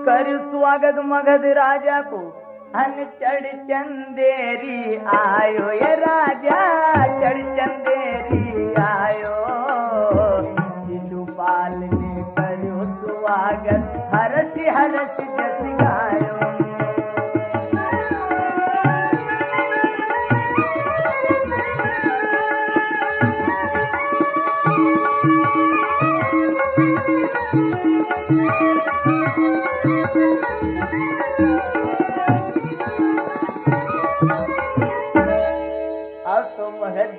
कर स्वागत मगध राजा को अन चढ़ चंदेरी आयो, ये राजा चढ़ चंदेरी आयो। शिशुपाल ने करो स्वागत हर्ष हर्ष जस गायो।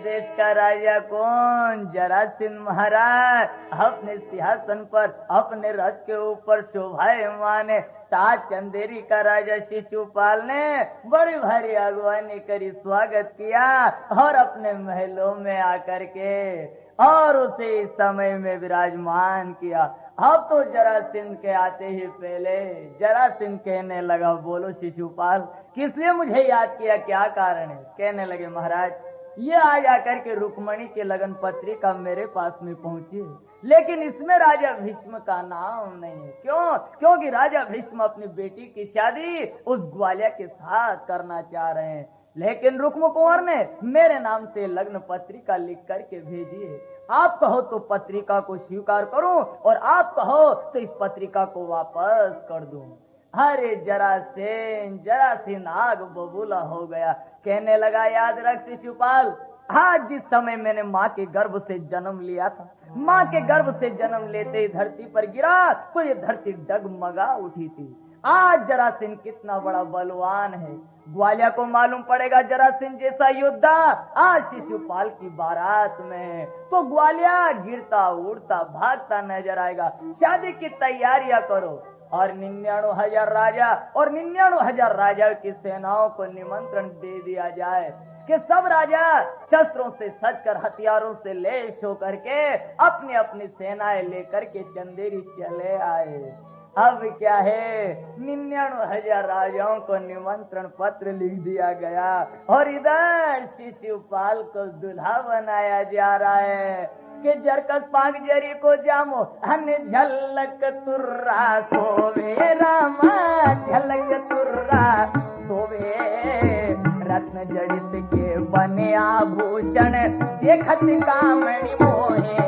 देश का राजा कौन? जरासिंध महाराज अपने सिंहासन पर अपने रथ के ऊपर शोभायमान है। ताज चंदेरी का राजा शिशुपाल ने बड़ी भारी अगवानी करी, स्वागत किया और अपने महलों में आकर के और उसे इस समय में विराजमान किया। अब तो जरासिंध के आते ही पहले जरासिंध कहने लगा, बोलो शिशुपाल किस लिए मुझे याद किया, क्या कारण है? कहने लगे, महाराज ये आज आकर के रुक्मणी के लगन पत्रिका मेरे पास में पहुंची, लेकिन इसमें राजा भीष्म का नाम नहीं है। क्यों? क्योंकि राजा भीष्म अपनी बेटी की शादी उस ग्वालिया के साथ करना चाह रहे हैं, लेकिन रुक्म कुंवर ने मेरे नाम से लग्न पत्रिका लिख करके भेजी है। आप कहो तो पत्रिका को स्वीकार करूं और आप कहो तो इस पत्रिका को वापस कर दूं। अरे जरासिंध आग बबूला हो गया, कहने लगा, याद रख शिशुपाल, आज जिस समय मैंने माँ के गर्भ से जन्म लिया था, माँ के गर्भ से जन्म लेते ही धरती पर गिरा तो ये धरती डगमगा उठी थी। आज जरासिंध कितना बड़ा बलवान है, ग्वालिया को मालूम पड़ेगा जरासिंध जैसा योद्धा आज शिशुपाल की बारात में, तो ग्वालिया गिरता उड़ता भागता नजर आएगा। शादी की तैयारियां करो और 99,000 राजा और 99,000 राजा की सेनाओं को निमंत्रण दे दिया जाए कि सब राजा शस्त्रों से सजकर हथियारों से लैस होकर के अपनी अपनी सेनाएं लेकर के चंदेरी चले आए। अब क्या है, 99,000 राजाओं को निमंत्रण पत्र लिख दिया गया और इधर शिशुपाल को दूल्हा बनाया जा रहा है कि जरकस पाग जरी को जामो हन झलक तुर्रा सोवे रामा, झलक तुर्रा सोवे रत्न जड़ित के बने आभूषण देखत कामणी मोहे।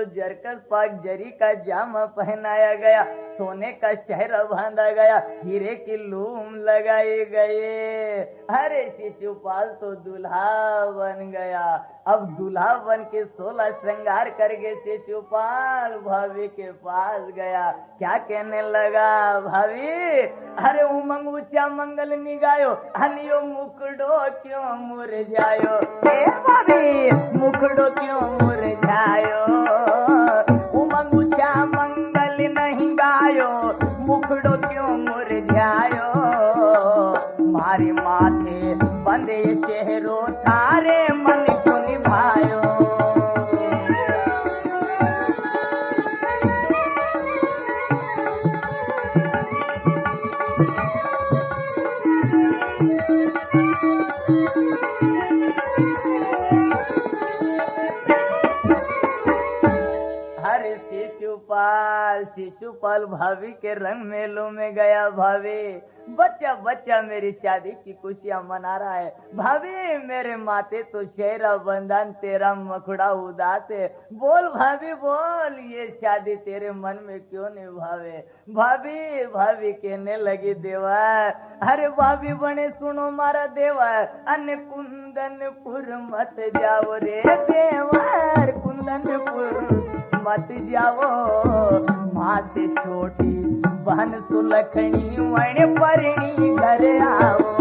जरकस पाक जरी का जामा पहनाया गया, सोने का शहरा बांधा गया, हीरे की लूम लगाए गए। अरे शिशुपाल तो दूल्हा बन गया। अब दूल्हा बन के 16 श्रृंगार करके शिशुपाल भाभी के पास गया। क्या कहने लगा, भाभी अरे उमंग ऊंचा मंगल निगायो, हनियो मुकड़ो क्यों मुरझायो, ए भाभी मुकड़ो क्यों मुरझायो, उमंग ऊंचा मंगल नहीं गायो, मुकड़ो क्यों मुरझायो, मारे माथे बंदे चेहरो थारे मन क्यों निभायो। शिशुपाल भाभी के रंग मेलों में गया। भाभी बच्चा बच्चा मेरी शादी की खुशियां मना रहा है। भाभी मेरे माथे तो शेरा बंधन, तेरा मखड़ा उदास है। बोल भाभी बोल, ये शादी तेरे मन में क्यों नहीं भावे। भाभी भाभी कहने लगी, देवा अरे भाभी बने सुनो मारा देवा, अन्य कुंदनपुर मत जाओ रे देवर, कुंदनपुर मत जाओ, माँ से छोटी बहन सुलखनी वण परणी घर आओ।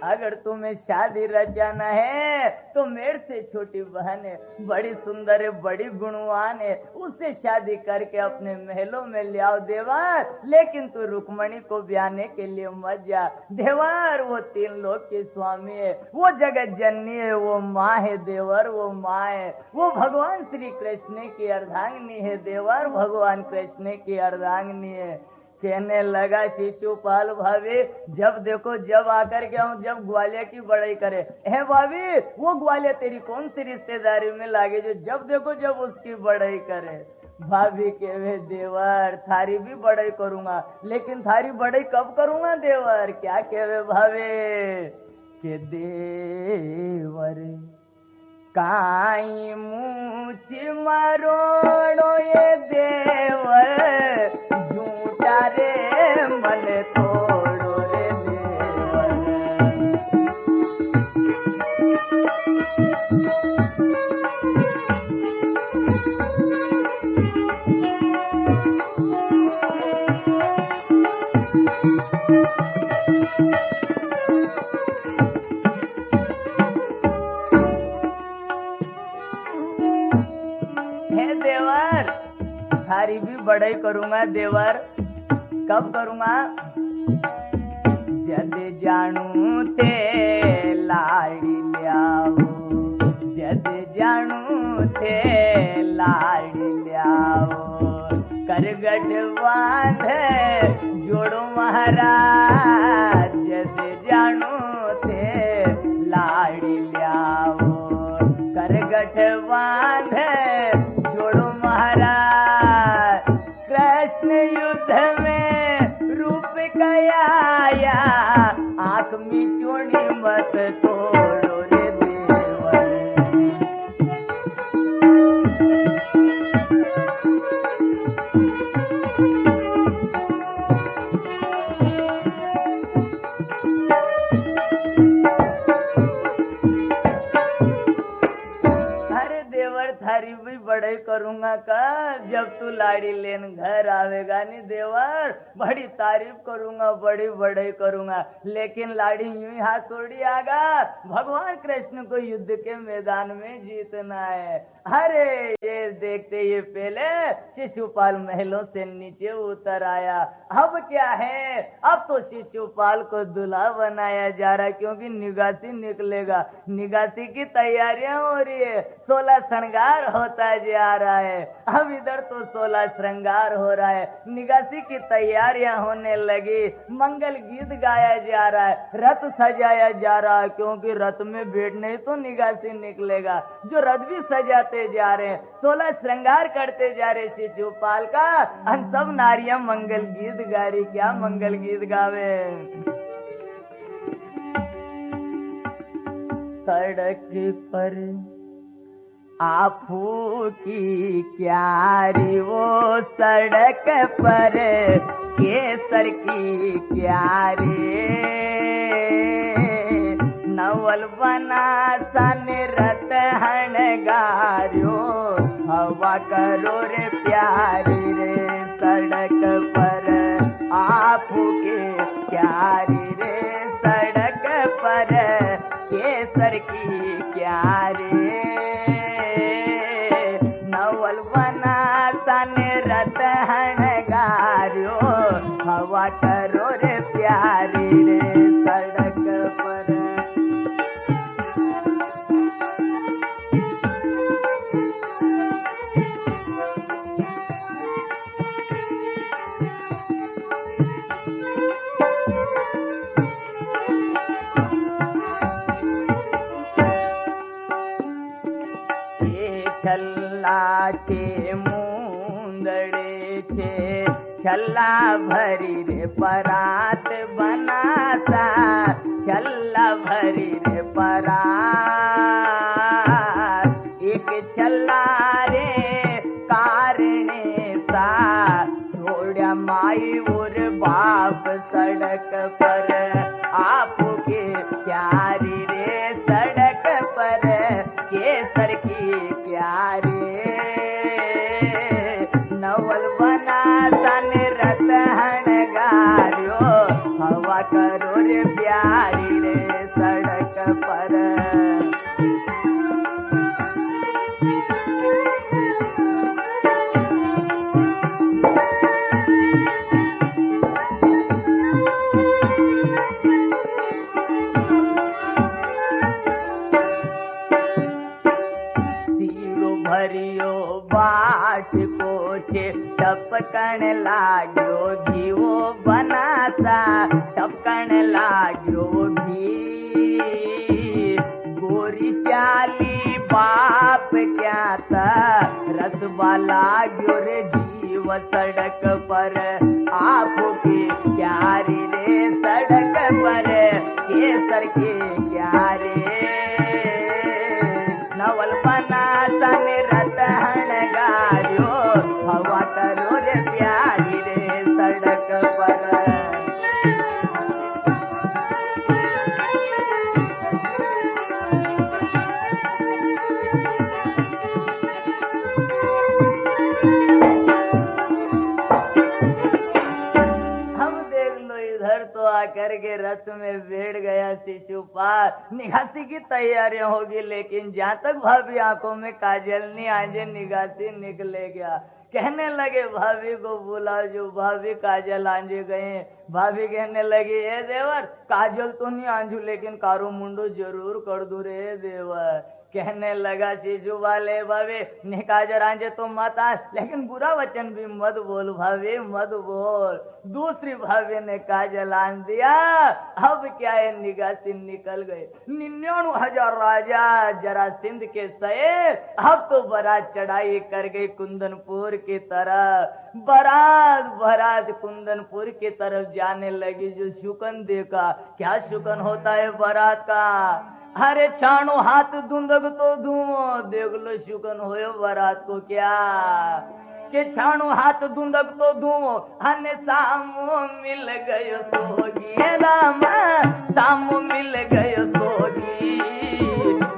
अगर तुम्हें शादी रचाना है तो मेरे से छोटी बहन है, बड़ी सुंदर है, बड़ी गुणवान है, उससे शादी करके अपने महलों में ले आओ देवर। लेकिन तू रुक्मणी को ब्याहने के लिए मत जा देवर, वो 3 लोक की स्वामी है, वो जगत जननी है, वो माँ है देवर, वो माँ है, वो भगवान श्री कृष्ण की अर्धांगिनी है देवर, भगवान कृष्ण की अर्धांगिनी है। कहने लगा शिशुपाल भाभी, जब देखो जब आकर के हम जब ग्वालिया की बड़ाई करे, है भाभी वो ग्वालिया तेरी कौन सी रिश्तेदारी में लागे जो जब देखो जब उसकी बड़ाई करे। भाभी के वे देवर थारी भी बड़ाई करूंगा, लेकिन थारी बड़ाई कब करूंगा देवर? क्या कहवे भाभी के देवर काई मूछ मरोड़ो ये देवर, झूठा रे मन तोड़ो रे देवर। थारी भी बड़ाई करूंगा देवर, कब करूंगा? जद जानू थे लाड़ी लियाओ, जद जानू थे लाड़ी लियाओ, करगट बांध जोड़ो महाराज, जद जानू थे लाड़ी लियाओ, करगट बांध जोड़ो महाराज। कृष्ण युद्ध में रूप कयाया, आंख में चूड़ी मत तोड़ो रे देवर। थारी भी बड़ाई करूंगा का, जब तू लाड़ी लेन घर आवेगा नी देवर, बड़ी तारीफ करूंगा, बड़ी बड़ाई करूंगा, लेकिन लाड़ी यूं ही हाथ तोड़ी आगा, भगवान कृष्ण को युद्ध के मैदान में जीतना है। अरे ये देखते ये पहले शिशुपाल महलों से नीचे उतर आया। अब क्या है, अब तो शिशुपाल को दूल्हा बनाया जा रहा है, क्योंकि निगासी निकलेगा, निगासी की तैयारियां हो रही है, 16 श्रृंगार होता जा रहा है। अब इधर तो 16 श्रृंगार हो रहा है, निगासी की तैयारियां होने लगी, मंगल गीत गाया जा रहा है, रथ सजाया जा रहा है, क्योंकि रथ में बैठने तो निगासी निकलेगा, जो रथ भी सजाते जा रहे हैं, 16 श्रृंगार करते जा रहे शिशुपाल का। हम सब नारियां मंगल गीत गा रही, क्या मंगल गीत गावे? सड़क पर आफू की क्यारी, वो सड़क पर केसर की क्यारी, नवल बना सन रत हणगार्यो, हवा करो रे प्यारी रे, सड़क पर आफू के क्यारी रे, सड़क पर केसर की क्यारी, नवल बना सन रत हणगार्यो, हवा करो रे प्यारी रे, सड़क पर। छल्ला के मुंदड़े छे, छल्ला भरी रे परात बनासा, छल्ला भरी रे परात, एक छल्ला रे कारणे सा, छोड़ा माई और बाप सड़क पर, आपके प्यारी रे सड़क पर, केसर की प्यारी, नवल बना सन रत हणगार्यो, हवा करो रे प्यारी रे, सड़क टपकण लाग्यो घीवो बनाता टपकण लाग्यो घी गोरी चाली बाप क्या था रसवा लाग्यो रे जीव सड़क पर आपो के क्यारी रे सड़क पर केसर के क्यारे नवल बनाता ने रतहन गारियो हवा करो रे प्यारी रे सड़क पर आकर के रस में बैठ गया शिशुपाल। निगासी की तैयारियां होगी, लेकिन जहाँ तक भाभी आंखों में काजल नहीं आजे निगासी निकले गया। कहने लगे भाभी को बुलाओ, जो भाभी काजल आंजे गए। भाभी कहने लगी ए देवर काजल तो नहीं आंजू, लेकिन कारो मुंडो जरूर कर दू रे देवर। कहने लगा शिशु वाले भाभी निकाजर आंजे तो मत आ, लेकिन बुरा वचन भी मत बोल भाभी मत बोल। दूसरी भाभी ने काजल आन दिया। अब क्या है निगासी निकल गए। 99,000 राजा जरासिंध के सये अब तो बारात चढ़ाई कर गई कुंदनपुर की तरफ। बारात कुंदनपुर की तरफ जाने लगी। जो शुकन देखा, क्या शुकन होता है बारात का। अरे छाणो हाथ धुंधक तो धुओ, देख लो शुकन होयो बारात को क्या के छाणो हाथ धुंधक तो धुओ। हने सामो मिल गयो सोगी राम, सामो मिल गयो सोगी।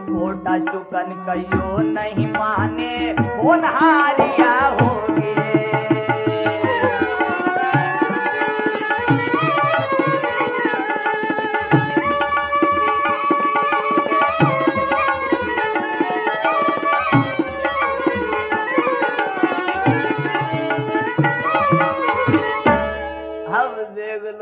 छोटा शुकन कहियो नहीं माने, होनहारिया होगी।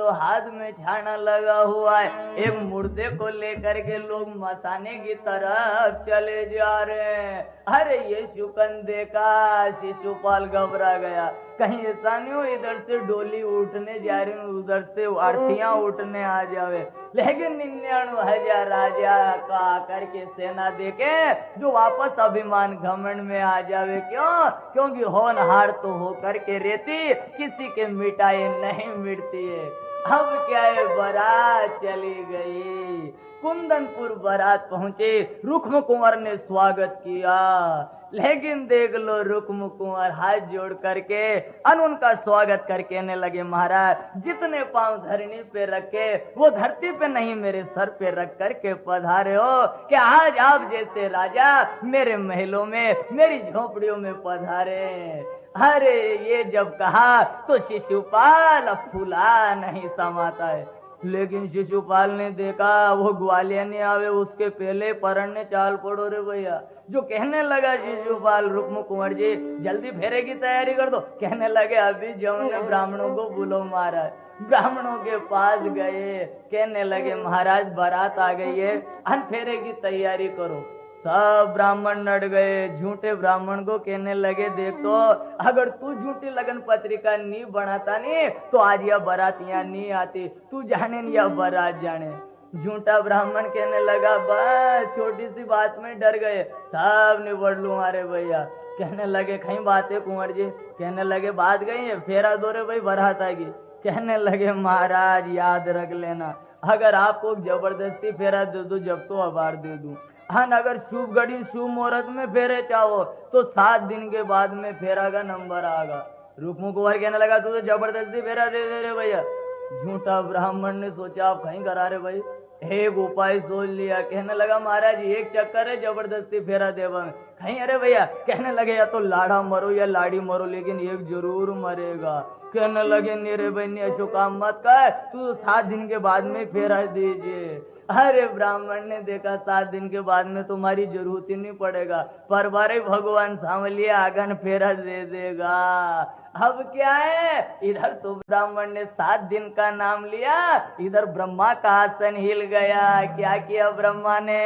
हाथ में छाना लगा हुआ है। एक मुर्दे को लेकर के लोग मसाने की तरफ चले जा रहे हैं। अरे ये शुकन देखा, शिशुपाल घबरा गया। कहीं ऐसा नहीं हो इधर से डोली उठने जा रही हूँ, उधर से अर्थियां उठने आ जावे। लेकिन 99,000 राजा का आकर के सेना देखे जो वापस अभिमान घमंड में आ जावे। क्यों? क्योंकि होनहार तो होकर के रहती, किसी के मिटाए नहीं मिटती है। अब क्या है, बारात चली गई। कुंदनपुर बारात पहुंचे। रुक्म कुंवर ने स्वागत किया, लेकिन देख लो रुक्म कुंवर हाथ जोड़ करके उनका स्वागत करके कहने लगे महाराज जितने पांव धरनी पे रखे वो धरती पे नहीं मेरे सर पे रख करके पधारे हो। कि आज आप जैसे राजा मेरे महलों में मेरी झोपड़ियों में पधारे। अरे ये जब कहा तो शिशुपाल फूला नहीं समाता है। लेकिन शिशुपाल ने देखा वो ग्वालियर नहीं आवे, उसके पहले परण ने चाल पड़ो रे भैया। जो कहने लगा शिशुपाल रुक्म कुंवर जी जल्दी फेरे की तैयारी कर दो। कहने लगे अभी जमुने ब्राह्मणों को बुलो महाराज। ब्राह्मणों के पास गए, कहने लगे महाराज बारात आ गई है, फेरे की तैयारी करो। सब ब्राह्मण नट गए। झूठे ब्राह्मण को कहने लगे देख तो अगर तू झूठी लगन पत्रिका नहीं बनाता नहीं तो आज यह बारात यहाँ नहीं आती। तू जाने या बारात जाने। झूठा ब्राह्मण कहने लगा बस छोटी सी बात में डर गए, सब निबड़ लू अरे भैया। कहने लगे कहीं बात है कुंवर जी। कहने लगे बात गई है, फेरा दो रे भाई बारात आएगी। कहने लगे महाराज याद रख लेना अगर आपको जबरदस्ती फेरा दे दो जब तो आभार दे दूं। हाँ अगर शुभ घड़ी शुभ मुहूर्त में फेरे चाहो तो 7 दिन के बाद में फेरा का नंबर आएगा। रुक्म कुंवर कहने लगा तू तो जबरदस्ती फेरा दे दे रे भैया। झूठा ब्राह्मण ने सोचा आप कहीं करा रहे भाई। एक उपाय सोच लिया। कहने लगा महाराज एक चक्कर है, जबरदस्ती फेरा देवा कहीं। अरे भैया कहने लगे या तो लाड़ा मरो या लाड़ी मरो, लेकिन एक जरूर मरेगा। कहने लगे मेरे बहनी ऐसो काम मत कर, तू 7 दिन के बाद में फेरा दीजिए। अरे ब्राह्मण ने देखा 7 दिन के बाद में तुम्हारी जरूरत ही नहीं पड़ेगा, पर बारे भगवान सांवलिए आगन फेरा दे देगा। अब क्या है, इधर तो ब्राह्मण ने 7 दिन का नाम लिया, इधर ब्रह्मा का आसन हिल गया। क्या किया ब्रह्मा ने,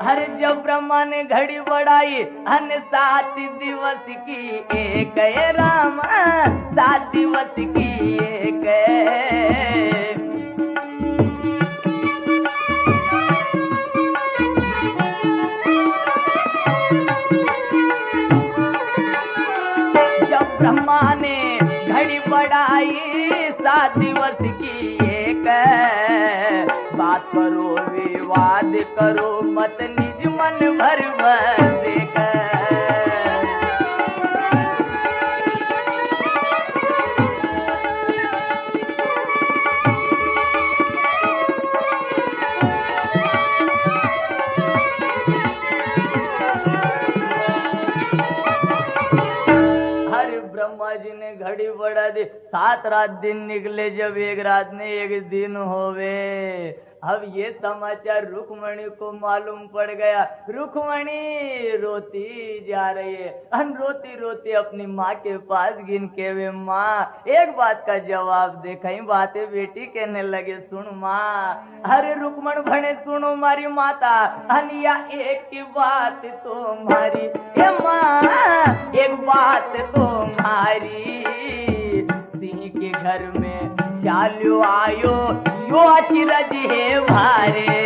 अरे जब ब्रह्मा ने घड़ी बढ़ाई अन 7 दिवस की एक है राम, 7 दिवस की एक है। जब ब्रह्मा ने घड़ी बढ़ाई 7 दिवस की एक है। बात करो विवाद करो मत निज मन भर देख। ब्रह्मा जी ने घड़ी बढ़ा दी, 7 रात दिन निकले, जब एक रात में एक दिन होवे। अब ये समाचार रुक्मणी को मालूम पड़ गया। रुक्मणी रोती जा रही है, रोती रोती अपनी माँ के पास गिन के वे माँ एक बात का जवाब दे। कहीं बातें बेटी कहने लगे सुन माँ। अरे रुक्मण भणे सुनो मारी माता, अनिया एक की बात तुम्हारी ए माँ, एक बात तुम्हारी। सिंह के घर में चालू आयो यो अचिरज है भारे।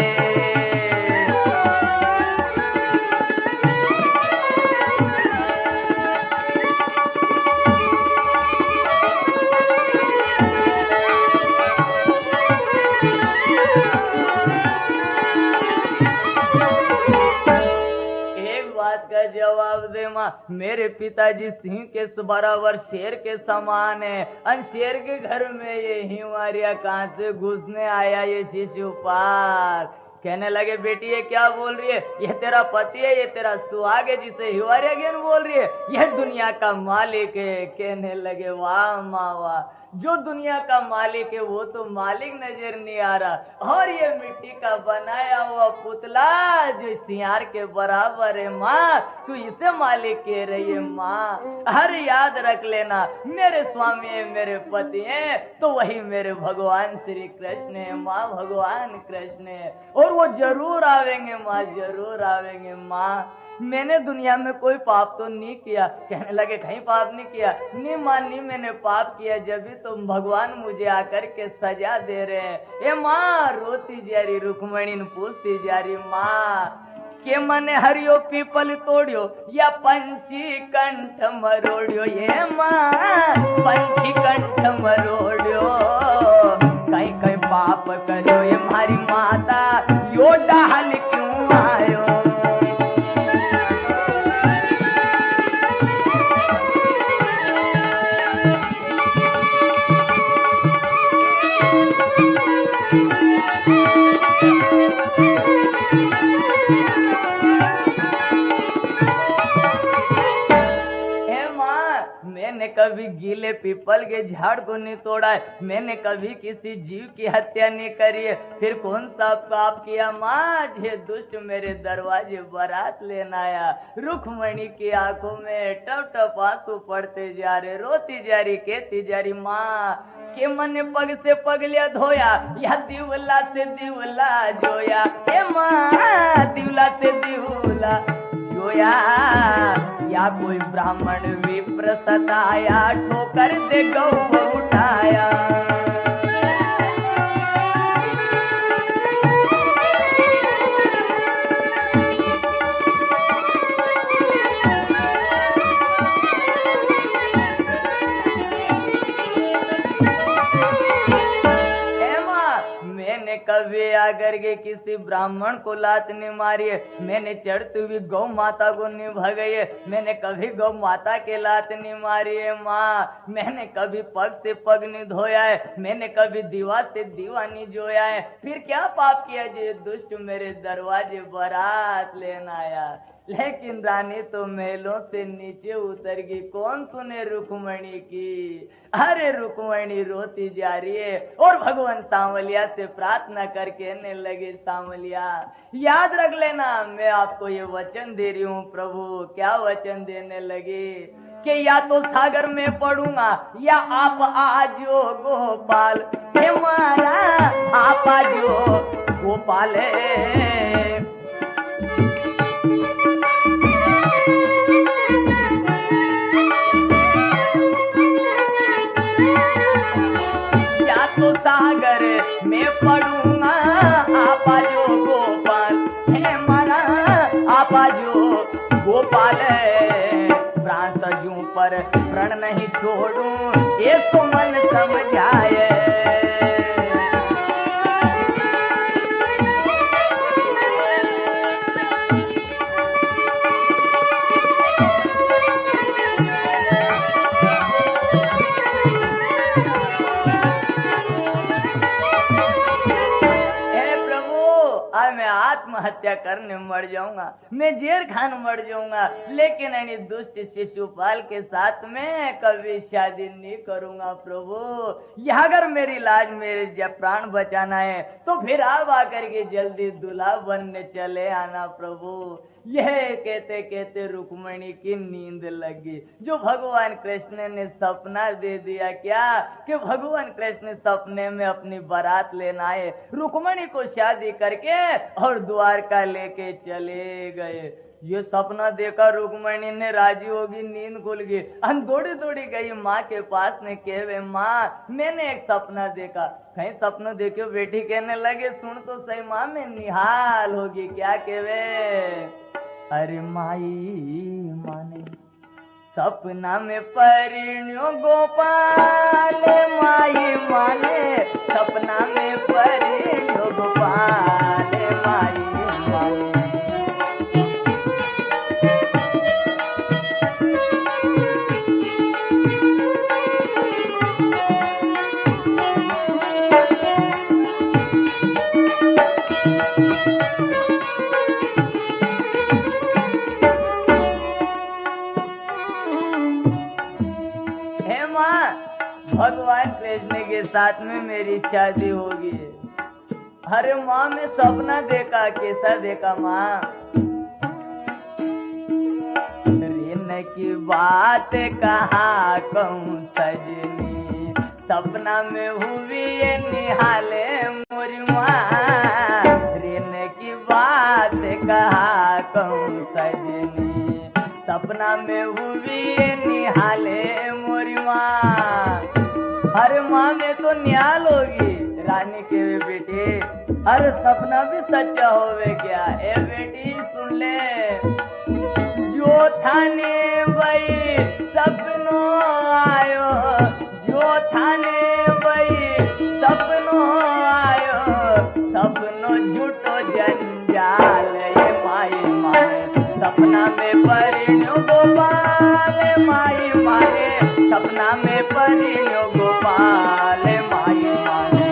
का जवाब दे माँ, मेरे पिताजी सिंह के बराबर शेर के समान है। अन शेर के घर में ये हिमारिया कहाँ से घुसने आया ये शिशुपाल। कहने लगे बेटी ये क्या बोल रही है, ये तेरा पति है, ये तेरा सुहाग है जिसे हिवारिया ज्ञान बोल रही है, यह दुनिया का मालिक है। कहने लगे वाह माँ वाह, जो दुनिया का मालिक है वो तो मालिक नजर नहीं आ रहा, और ये मिट्टी का बनाया हुआ पुतला जो सियार के बराबर है माँ, तू इसे मालिक कह रही है माँ। हर याद रख लेना मेरे स्वामी है, मेरे पति है, तो वही मेरे भगवान श्री कृष्ण है माँ, भगवान कृष्ण है, और वो जरूर आवेंगे माँ, जरूर आवेंगे माँ। मैंने दुनिया में कोई पाप तो नहीं किया। कहने लगे कहीं पाप नहीं किया। नहीं मानी मैंने पाप किया, जब भी तुम भगवान मुझे आकर के सजा दे रहे हैं। ए माँ रोती जा रही, रुक्मणी पूछती जा रही माँ के मने हरियो पीपल तोड़ियो या पंछी कंठ मरोड़ियो। ये माँ पंछी कंठ मरोड़ियो, कहीं कहीं पाप करो ये हमारी माता, यो डाल क्यों आयो। मैंने कभी गीले पीपल के झाड़ को नहीं तोड़ा है, मैंने कभी किसी जीव की हत्या नहीं करी है, फिर कौन सा पाप किया माँ ये दुष्ट मेरे दरवाजे बारात लेना आया। रुक्मणी की आंखों में टप टप आंसू पड़ते जा रहे, रोती जा रही, कहती जा रही माँ के मन पग से पग लिया धोया या दिवला से दिवला जोया। हे माँ दिवला से दिवला जोया, या कोई ब्राह्मण विप्र सताया, ठोकर दे गौ उठाया। कभी आकर के किसी ब्राह्मण को लात नहीं मारी है, मैंने चढ़ती हुई गौ माता को नहीं भगाई है, मैंने कभी गौ माता के लात नहीं मारी है माँ, मैंने कभी पग से पग नहीं धोया है, मैंने कभी दीवा से दीवा नहीं जोया है। फिर क्या पाप किया जो दुष्ट मेरे दरवाजे बारात लेना आया। लेकिन रानी तो महलों से नीचे उतर गई, कौन सुने रुक्मणी की। अरे रुक्मणी रोती जा रही है और भगवान सांवलिया से प्रार्थना करके कहने लगे, सांवलिया याद रख लेना मैं आपको ये वचन दे रही हूँ प्रभु। क्या वचन देने लगे कि या तो सागर में पड़ूंगा या आप आजो गोपाल, हे मारा आप आजो गोपाल। तो सागर में पड़ूंगा आप जो गोपाल, हे मारा आप जो गोपाल। प्राण सजूं पर प्रण नहीं छोड़ूं, ये तो मन समझाए। आत्महत्या करने मर जाऊंगा, मैं जेल खान मर जाऊंगा, लेकिन यानी दुष्ट शिशुपाल के साथ में कभी शादी नहीं करूंगा प्रभु। यह अगर मेरी लाज मेरे जब प्राण बचाना है तो फिर आप आकर के जल्दी दूल्हा बनने चले आना प्रभु। यह कहते कहते रुक्मणी की नींद लगी। जो भगवान कृष्ण ने सपना दे दिया क्या कि भगवान कृष्ण सपने में अपनी बारात लेना है, रुक्मणी को शादी करके और द्वारका लेके चले गए। ये सपना देखा रुक्मणी ने राजी होगी, नींद खुल गई, दौड़ी दौड़ी गई माँ के पास ने कहे, माँ मैंने एक सपना देखा। कहीं सपना देखो बेटी, कहने लगे सुन तो सही माँ, मैं निहाल होगी। क्या कहे, अरे माई माने सपना में परिण्यो गोपाल, माई माने सपना में परिण्यो गोपाल, माई माने। भगवान कृष्ण के साथ में मेरी शादी होगी। अरे माँ मैं सपना देखा, कैसा देखा माँ? ऋण की बात कहा कहूँ सजनी, सपना में हुई ये निहाले मोरी माँ। ऋण की बात कहा कहूँ सजनी, सपना में हुई ये निहाले मोरी माँ। अरे माँ में तो न्याल होगी। रानी के बेटे, अरे सपना भी सच्चा होवे क्या? ए बेटी सुन ले, जो थाने भाई सपनो आयो, जो थाने भाई सपनो आयो, सपनो झूठो जंजाल। ये माई माए सपना में परिण्यो गोपाल, माई माए सपना में परिण्यो गोपाल, माई माए।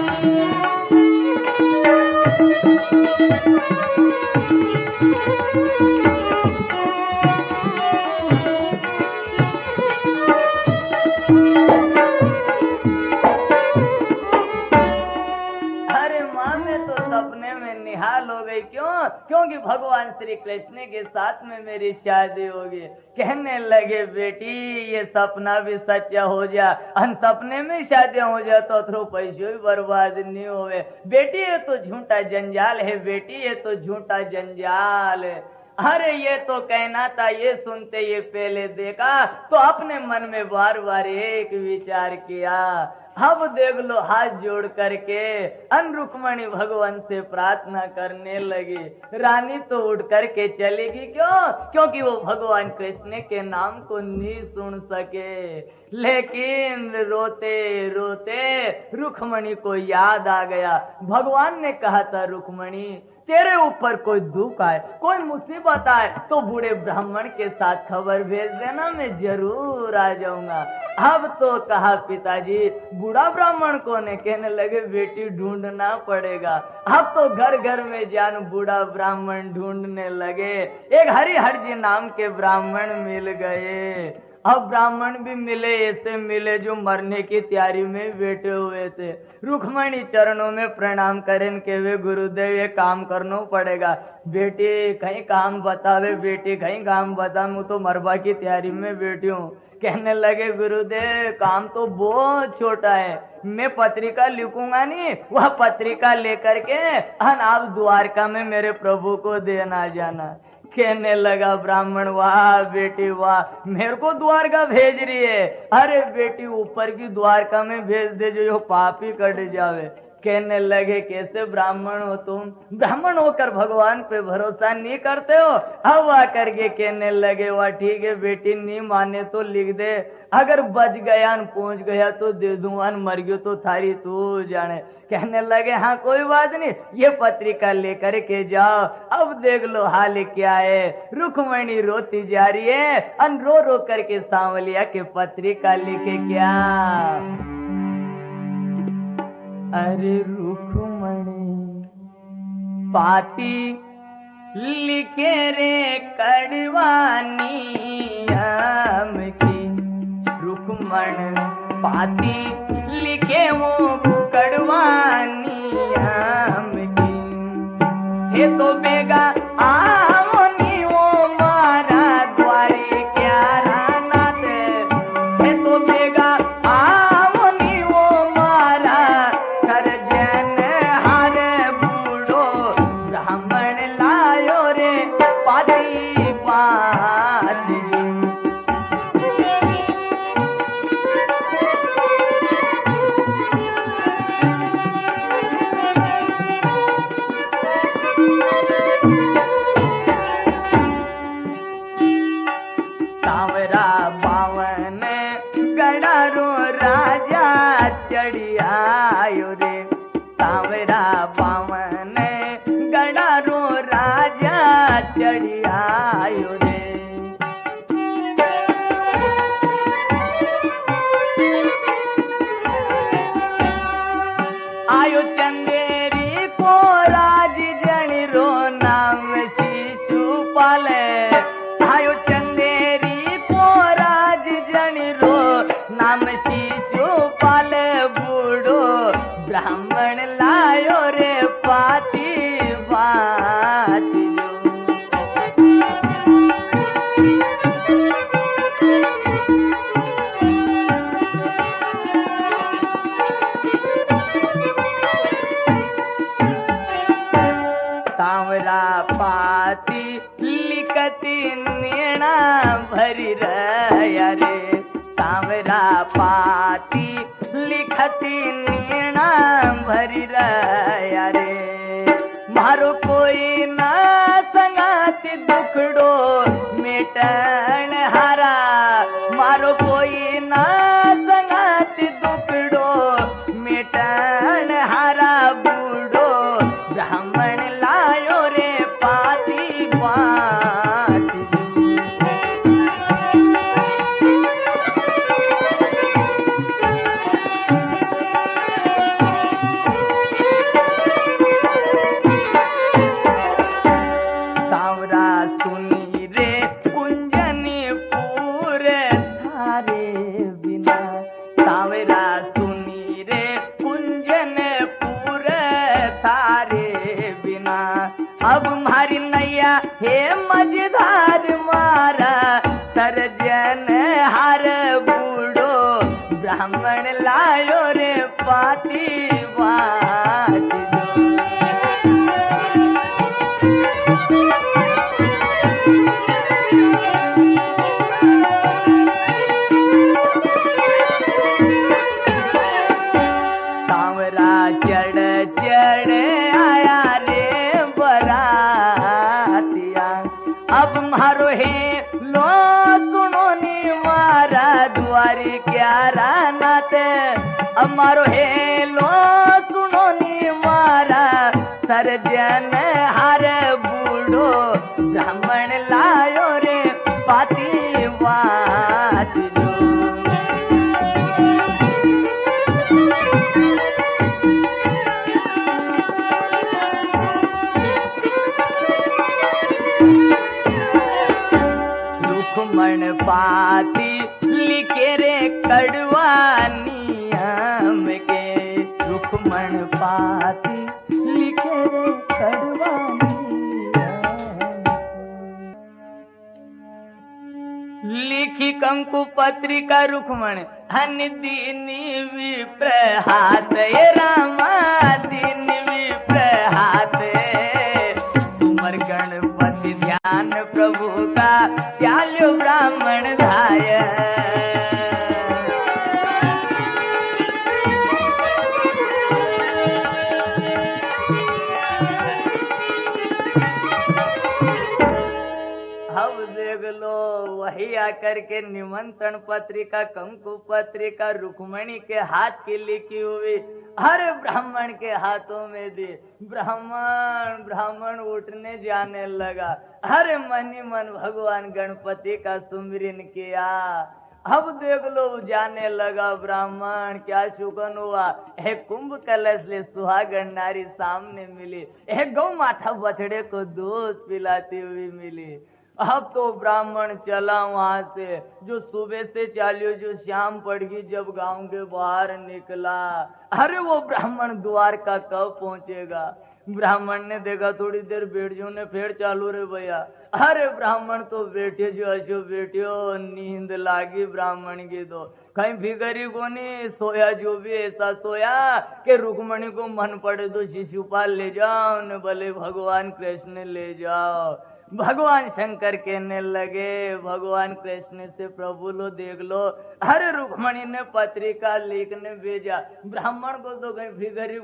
सपने में निहाल हो गई। क्यों? क्योंकि भगवान श्री कृष्ण के साथ में मेरी शादी होगी। कहने लगे बेटी ये सपना भी सच्चा हो जा, अन सपने में शादियां हो जा तो थोड़ा पैसे भी बर्बाद नहीं होवे। बेटी ये तो झूठा जंजाल है, बेटी ये तो झूठा जंजाल है। अरे ये तो कहना था, ये सुनते ये पहले देखा तो अपने मन में बार बार एक विचार किया। अब देख लो हाथ जोड़ करके अन रुक्मणी भगवान से प्रार्थना करने लगी। रानी तो उठ करके चलेगी, क्यों? क्योंकि वो भगवान कृष्ण के नाम को नहीं सुन सके। लेकिन रोते रोते रुक्मणी को याद आ गया, भगवान ने कहा था रुक्मणी तेरे ऊपर कोई दुख आए, कोई मुसीबत आए तो बूढ़े ब्राह्मण के साथ खबर भेज देना, मैं जरूर आ जाऊंगा। अब तो कहा पिताजी बूढ़ा ब्राह्मण कौन है? कहने लगे बेटी ढूंढना पड़ेगा। अब तो घर घर में जान बूढ़ा ब्राह्मण ढूंढने लगे। एक हरिहर जी नाम के ब्राह्मण मिल गए। अब ब्राह्मण भी मिले, ऐसे मिले जो मरने की तैयारी में बैठे हुए थे। रुक्मणी चरणों में प्रणाम करें के वे गुरुदेव ये काम करना पड़ेगा। बेटी कहीं काम बतावे, बेटी कहीं काम बता, मैं तो मरबा की तैयारी में बैठी हूँ। कहने लगे गुरुदेव काम तो बहुत छोटा है, मैं पत्रिका लिखूंगा नहीं, वह पत्रिका लेकर के आप द्वारका में मेरे प्रभु को देना जाना। कहने लगा ब्राह्मण वाह बेटी वाह, मेरे को द्वारका भेज रही है? अरे बेटी ऊपर की द्वारका में भेज दे जो पाप ही कट जावे। कहने लगे कैसे ब्राह्मण हो तुम? ब्राह्मण होकर भगवान पे भरोसा नहीं करते हो? अब आकर के कहने लगे वाह ठीक है बेटी, नहीं माने तो लिख दे, अगर बच गया न पहुंच गया तो दे दूंगा, मर गयो तो थारी तू जाने। कहने लगे हाँ कोई बात नहीं, ये पत्रिका लेकर के जाओ। अब देख लो हाल क्या है, रुक्मणी रोती जा रही है, अन रो रो करके सांवलिया के पत्रिका लिखे क्या? अरे रुक्मणी पाती लिखे रे कड़वानी आम की, रुक्मण पाती लिखे वो कड़वानी आम की। हे तो बेगा आओ नी वो मारा द्वारी क्या राना दे, हे तो बेगा आओ नी वो मारा कर जन हारे बूढ़ो ब्राह्मण लायो रे पाती पाती। सांवरा बावन गड़ारो राजा चढ़ियायो रे, सांवरा बावन गड़ारो राजा चढ़ियायो रे। आयो चंदेरी को राज जनी रो नाम शिशुपाल, आयो चंदेरी को राज जनी रो नाम शिशुपाल, बूढ़ो ब्राह्मण लायो रे पाती बाती जो। सांवरा पाती लिखती नेणा भरी रया रे, सांवरा पाती लिखती नेणा भरी रया रे। मारो कोई ना संगाती दुखड़ो मिटन हारा, मारो कोई ना संगाती दुखड़ो मिटन हारा, बूढ़ो ब्राह्मण लायो रे पाती पाती। सांवरा सुनी रे कुंजनी पूरे थारे बिना, सांवरा सुनी रे कुंजन पूरे थारे बिना। अब मारी नैया हे मझधार मारा सरजन हार, बूढ़ो ब्राह्मण लायो रे पाती बाती जो। बरातिया। अब मारो हे लो सुनो नी मारा दुआरी क्या रानाते। अब मारो हे लो सुनो नी मारा सर्जन हार बूढ़ो ब्राह्मण लायो रे पाती बात जो। रुक्मण पाती लिखे रे कड़वा नियम के। रुक्मण पाती लिखे रे कड़वा नियम। लिखी कंकु पत्रिका रुक्मण हन दीनी विप्रहात रामा दीनी विप्रहात। तुमर गणपति ध्यान प्रभु का त्याल्यो ब्राह्मण धाय। अब देख लो वही आकर के निमंत्रण पत्रिका कंकु पत्रिका रुक्मणी के हाथ की लिखी हुई हर ब्राह्मण के हाथों में दी। ब्राह्मण उठने जाने लगा। हर मन ही मन भगवान गणपति का सुमिरन किया। अब देख लो जाने लगा ब्राह्मण क्या शुगन हुआ। एक कुंभ कलश ले सुहागन नारी सामने मिली। एक गौ माता बछड़े को दूध पिलाती हुई मिली। अब तो ब्राह्मण चला वहां से। जो सुबह से चालियो जो शाम पड़ गई जब गांव के बाहर निकला। अरे वो ब्राह्मण द्वार का कब पहुंचेगा। ब्राह्मण ने देखा थोड़ी देर बैठ जो ने फिर चालू रे भैया। अरे ब्राह्मण तो बैठे जो अशो बैठियो नींद लागी ब्राह्मण की। तो कहीं भिगरी को नहीं सोया जो भी ऐसा सोया कि रुक्मणी को मन पड़े तो शिशुपाल ले जाओ न भले भगवान कृष्ण ले जाओ। भगवान शंकर कहने लगे भगवान कृष्ण से प्रभु लो देख लो। अरे रुक्मणी ने पत्रिका लिखने भेजा। ब्राह्मण को तो कहीं भिगरी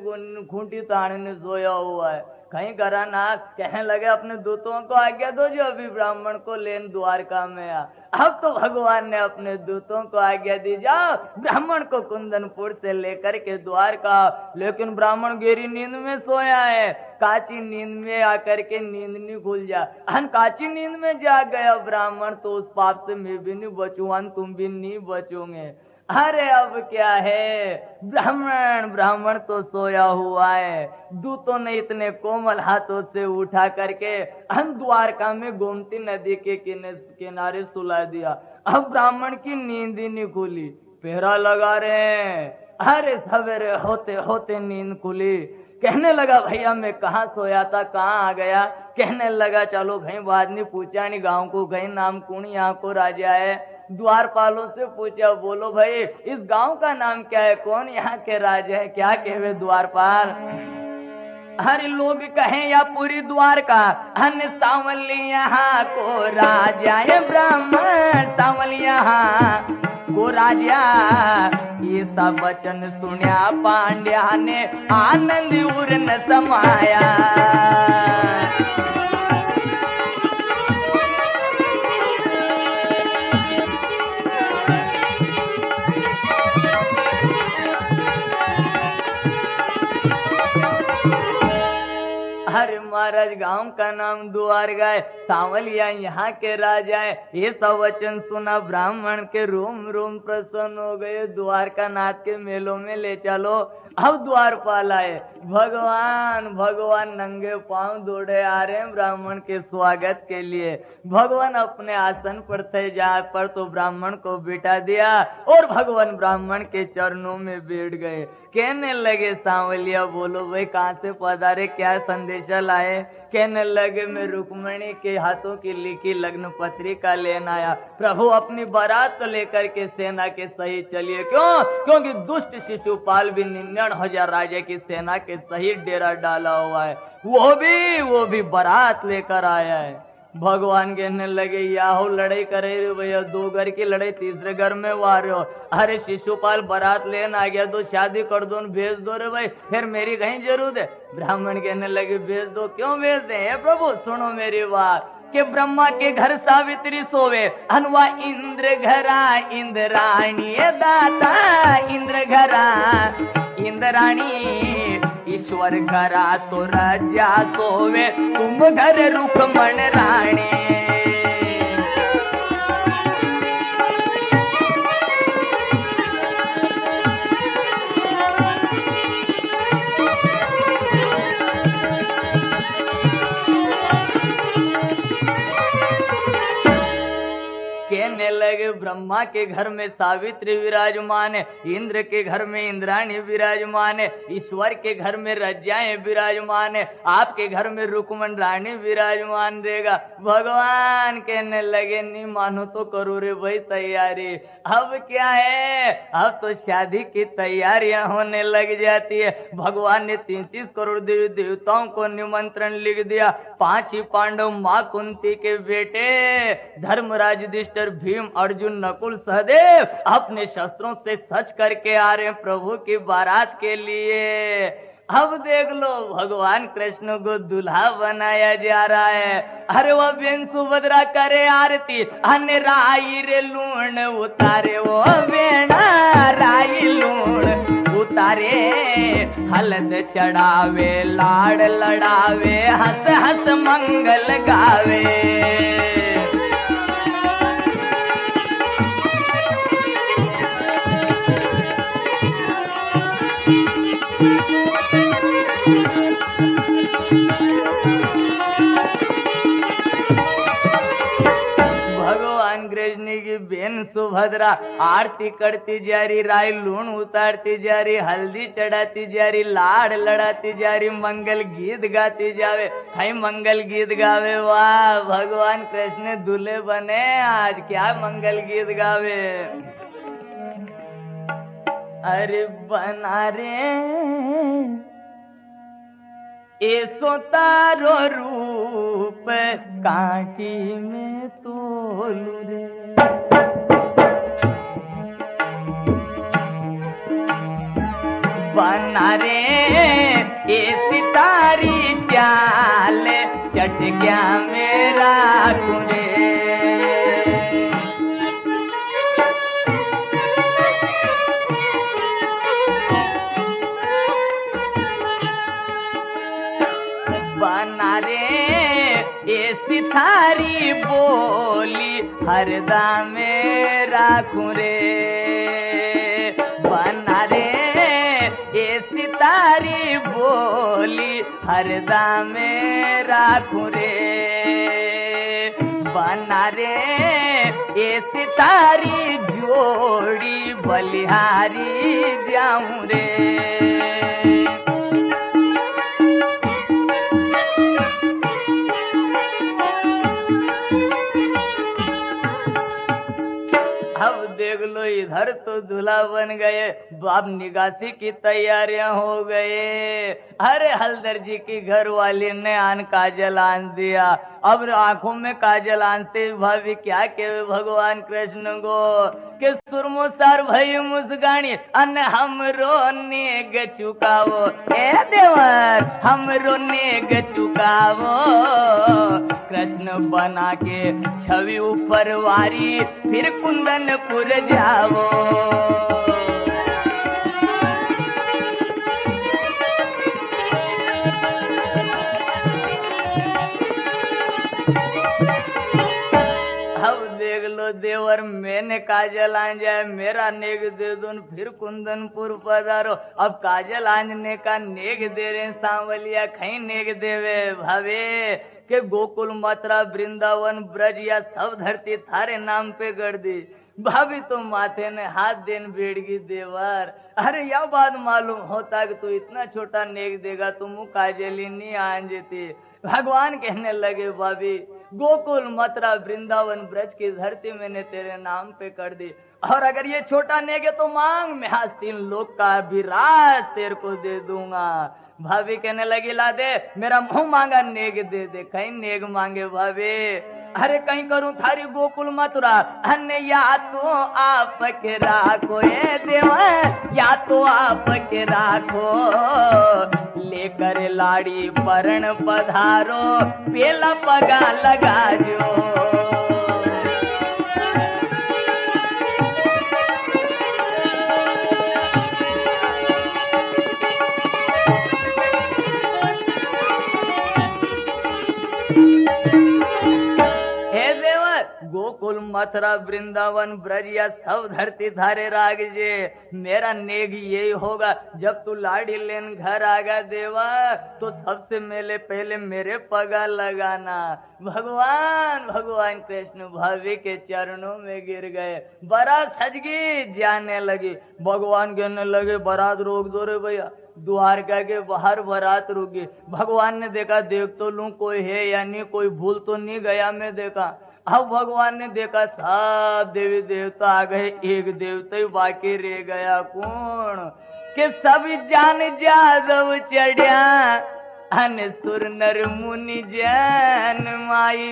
खूंटी ताड़ने सोया हुआ है। कहीं करा ना कहने लगे अपने दूतों को आज्ञा दो जो अभी ब्राह्मण को लेन द्वारका में आ। अब तो भगवान ने अपने दूतों को आज्ञा दी जाओ ब्राह्मण को कुंदनपुर से लेकर के द्वारका। लेकिन ब्राह्मण गहरी नींद में सोया है। काची नींद में आकर के नींद नहीं खुल जा। काची नींद में जा गया ब्राह्मण तो उस पाप से मैं भी नहीं बचूंगा तुम भी नहीं बचोगे। अरे अब क्या है ब्राह्मण तो सोया हुआ है। दूतों ने इतने कोमल हाथों से उठा करके द्वारका में गोमती नदी के किनारे सुला दिया। अब ब्राह्मण की नींद ही नहीं खुली। पहरा लगा रहे हैं। अरे सवेरे होते होते नींद खुली। कहने लगा भैया मैं कहाँ सोया था कहाँ आ गया। कहने लगा चलो कहीं बाद नहीं पूछा नहीं गांव को कहीं नाम कौन यहाँ को राजा है। द्वारपालों से पूछा बोलो भाई इस गांव का नाम क्या है कौन यहाँ के राजा है क्या कहवे द्वारपाल। हर लोग कहें या पूरी द्वारका अन्य सावल यहाँ को राजा है ब्राह्मण सावल यहाँ को राजा। ये सब वचन सुन्या पांड्या ने आनंद उर्न समाया। हरे महाराज गांव का नाम द्वारका है। सांवलिया यहाँ के राजा है। ये सब वचन सुना ब्राह्मण के रोम रोम प्रसन्न हो गए। द्वारका नाथ के मेलों में ले चलो। अब द्वारपाल आए। भगवान नंगे पांव दौड़े आ रहे हैं ब्राह्मण के स्वागत के लिए। भगवान अपने आसन पर थे जहाँ पर तो ब्राह्मण को बिठा दिया और भगवान ब्राह्मण के चरणों में बैठ गए। कहने लगे सांवलिया बोलो भाई कहाँ से पधारे क्या संदेशा लाए। कहने लगे मैं रुक्मणी के हाथों की लिखी लग्न पत्रिका लेना आया। प्रभु अपनी बारात को लेकर के सेना के सहित चलिए। क्यों? क्योंकि दुष्ट शिशुपाल भी 99,000 राजा की सेना के सहित डेरा डाला हुआ है। वो भी बारात लेकर आया है। भगवान कहने लगे याहो लड़ाई करे रे भैया, 2 घर की लड़ाई तीसरे घर में वार हो। अरे शिशुपाल बारात लेने आ गया तो शादी कर दो, भेज दो रे भाई, फिर मेरी कहीं जरूरत है। ब्राह्मण कहने लगे भेज दो। क्यों भेज दे? हे प्रभु सुनो मेरी बात, कि ब्रह्मा के घर सावित्री सोवे, अनवा इंद्र घरा इंद्राणी दाता, इंद्र घरा इंद्राणी, ईश्वर घरा तो राजा सोवे, तुम घर रुक्मण राणी। कहने लगे ब्रह्मा के घर में सावित्री विराजमान है, इंद्र के घर में इंद्राणी विराजमान है, ईश्वर के घर में रज्जाएं विराजमान है, आपके घर में रुक्मण रानी विराजमान रहेगा। भगवान कहने लगे नहीं मानो तो करो रे भाई तैयारी। अब क्या है, अब तो शादी की तैयारियां होने लग जाती है। भगवान ने 33 करोड़ देवी देवताओं को निमंत्रण लिख दिया। 5 ही पांडव माँ कुंती के बेटे धर्मराज युधिष्ठिर भीम अर्जुन नकुल सहदेव अपने शस्त्रों से सच करके आ रहे हैं प्रभु की बारात के लिए। अब देख लो भगवान कृष्ण को दूल्हा बनाया जा रहा है। अरे वह बेन सुभद्रा करे आरती, अन्य राई रे लूण उतारे, वो बेना राई लूण उतारे, हलद चढ़ावे लाड़ लड़ावे, हंस हंस मंगल गावे। भगवान कृष्ण की बेन सुभद्रा आरती करती जा रही, राई लूण उतारती जा रही, हल्दी चढ़ाती जा रही, लाड़ लड़ाती जा रही, मंगल गीत गाती जावे। हाय मंगल गीत गावे, वाह भगवान कृष्ण दूल्हे बने आज, क्या मंगल गीत गावे। अरे बना रे ऐसो तारो रूप, कांटी में तोलू रे। बना रे ऐसी तारी चाल, चटक्या मेरा कुरे। बना रे ऐसी थारी बोली, हरदा में राखूं रे। बना रे ऐसी तारी बोली, हरदा में राखूं रे। बना रे ऐसी तारी जोड़ी, बलिहारी जाऊं रे। अब देख लो इधर तो दूल्हा बन गए, बाप निगासी की तैयारियां हो गए। अरे हल्दर जी की घर वाली ने आन काजल आन दिया। अब आंखों में काजल आनते भाभी क्या के भगवान कृष्ण को के सुरमो सार भई मुस्गानी, अन हमरो नेग चुकावो, ए देवर हमरो नेग चुकावो। कृष्ण बना के छवि ऊपर वारी, फिर कुंदनपुर जावो। अब देख लो देवर मैंने काजल आन जाए, मेरा नेग दे दो, फिर कुंदनपुर पधारो। अब काजल आंजने का नेग दे रहे सांवलिया, कहीं नेग देवे भावे के गोकुल मथुरा वृंदावन ब्रज या सब धरती थारे नाम पे गढ़ दी। भाभी तो माथे ने हाथ देन बेड़गी देवर। अरे यह बात मालूम होता कि तू इतना छोटा नेक देगा तो मुँह काजली नहीं आन जेती। भगवान कहने लगे भाभी गोकुल मथुरा वृंदावन ब्रज की धरती मैंने तेरे नाम पे कर दी। और अगर ये छोटा नेग है तो मांग, मैं आज 3 लोक का विराज तेरे को दे दूंगा। भाभी कहने लगी ला दे, मेरा मुंह मांगा नेग दे दे। कहीं नेग मांगे भाभी, अरे कहीं करूं थारी गोकुल मथुरा, अन्य या तो आप के राखो ए देवा, या तो आप के राखो। लेकर लाड़ी परण पधारो, पेला पगा लगा जो। गोकुल मथुरा वृंदावन ब्रज या सब धरती धारे राग जे, मेरा नेग यही होगा। जब तू लाड़ी लेन घर आगा देवा तो सबसे पहले मेरे पगा लगाना। भगवान भगवान कृष्ण भाभी के चरणों में गिर गए। बारात सजगी जाने लगी। भगवान कहने लगे बारात रोक दो रे भैया, द्वारका के बाहर बारात रुकी। भगवान ने देखा देख तो लूं कोई है या नहीं, कोई भूल तो नहीं गया। मैं देखा, अब भगवान ने देखा सब देवी देवता आ गए, एक देवता ही बाकी रह गया। कौन के सब जान जादव चढ़िया, अन सुर नर मुनि जैन माई।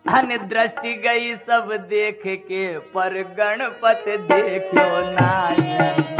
अन दृष्टि गई सब देख के, पर गणपत देखो नाई।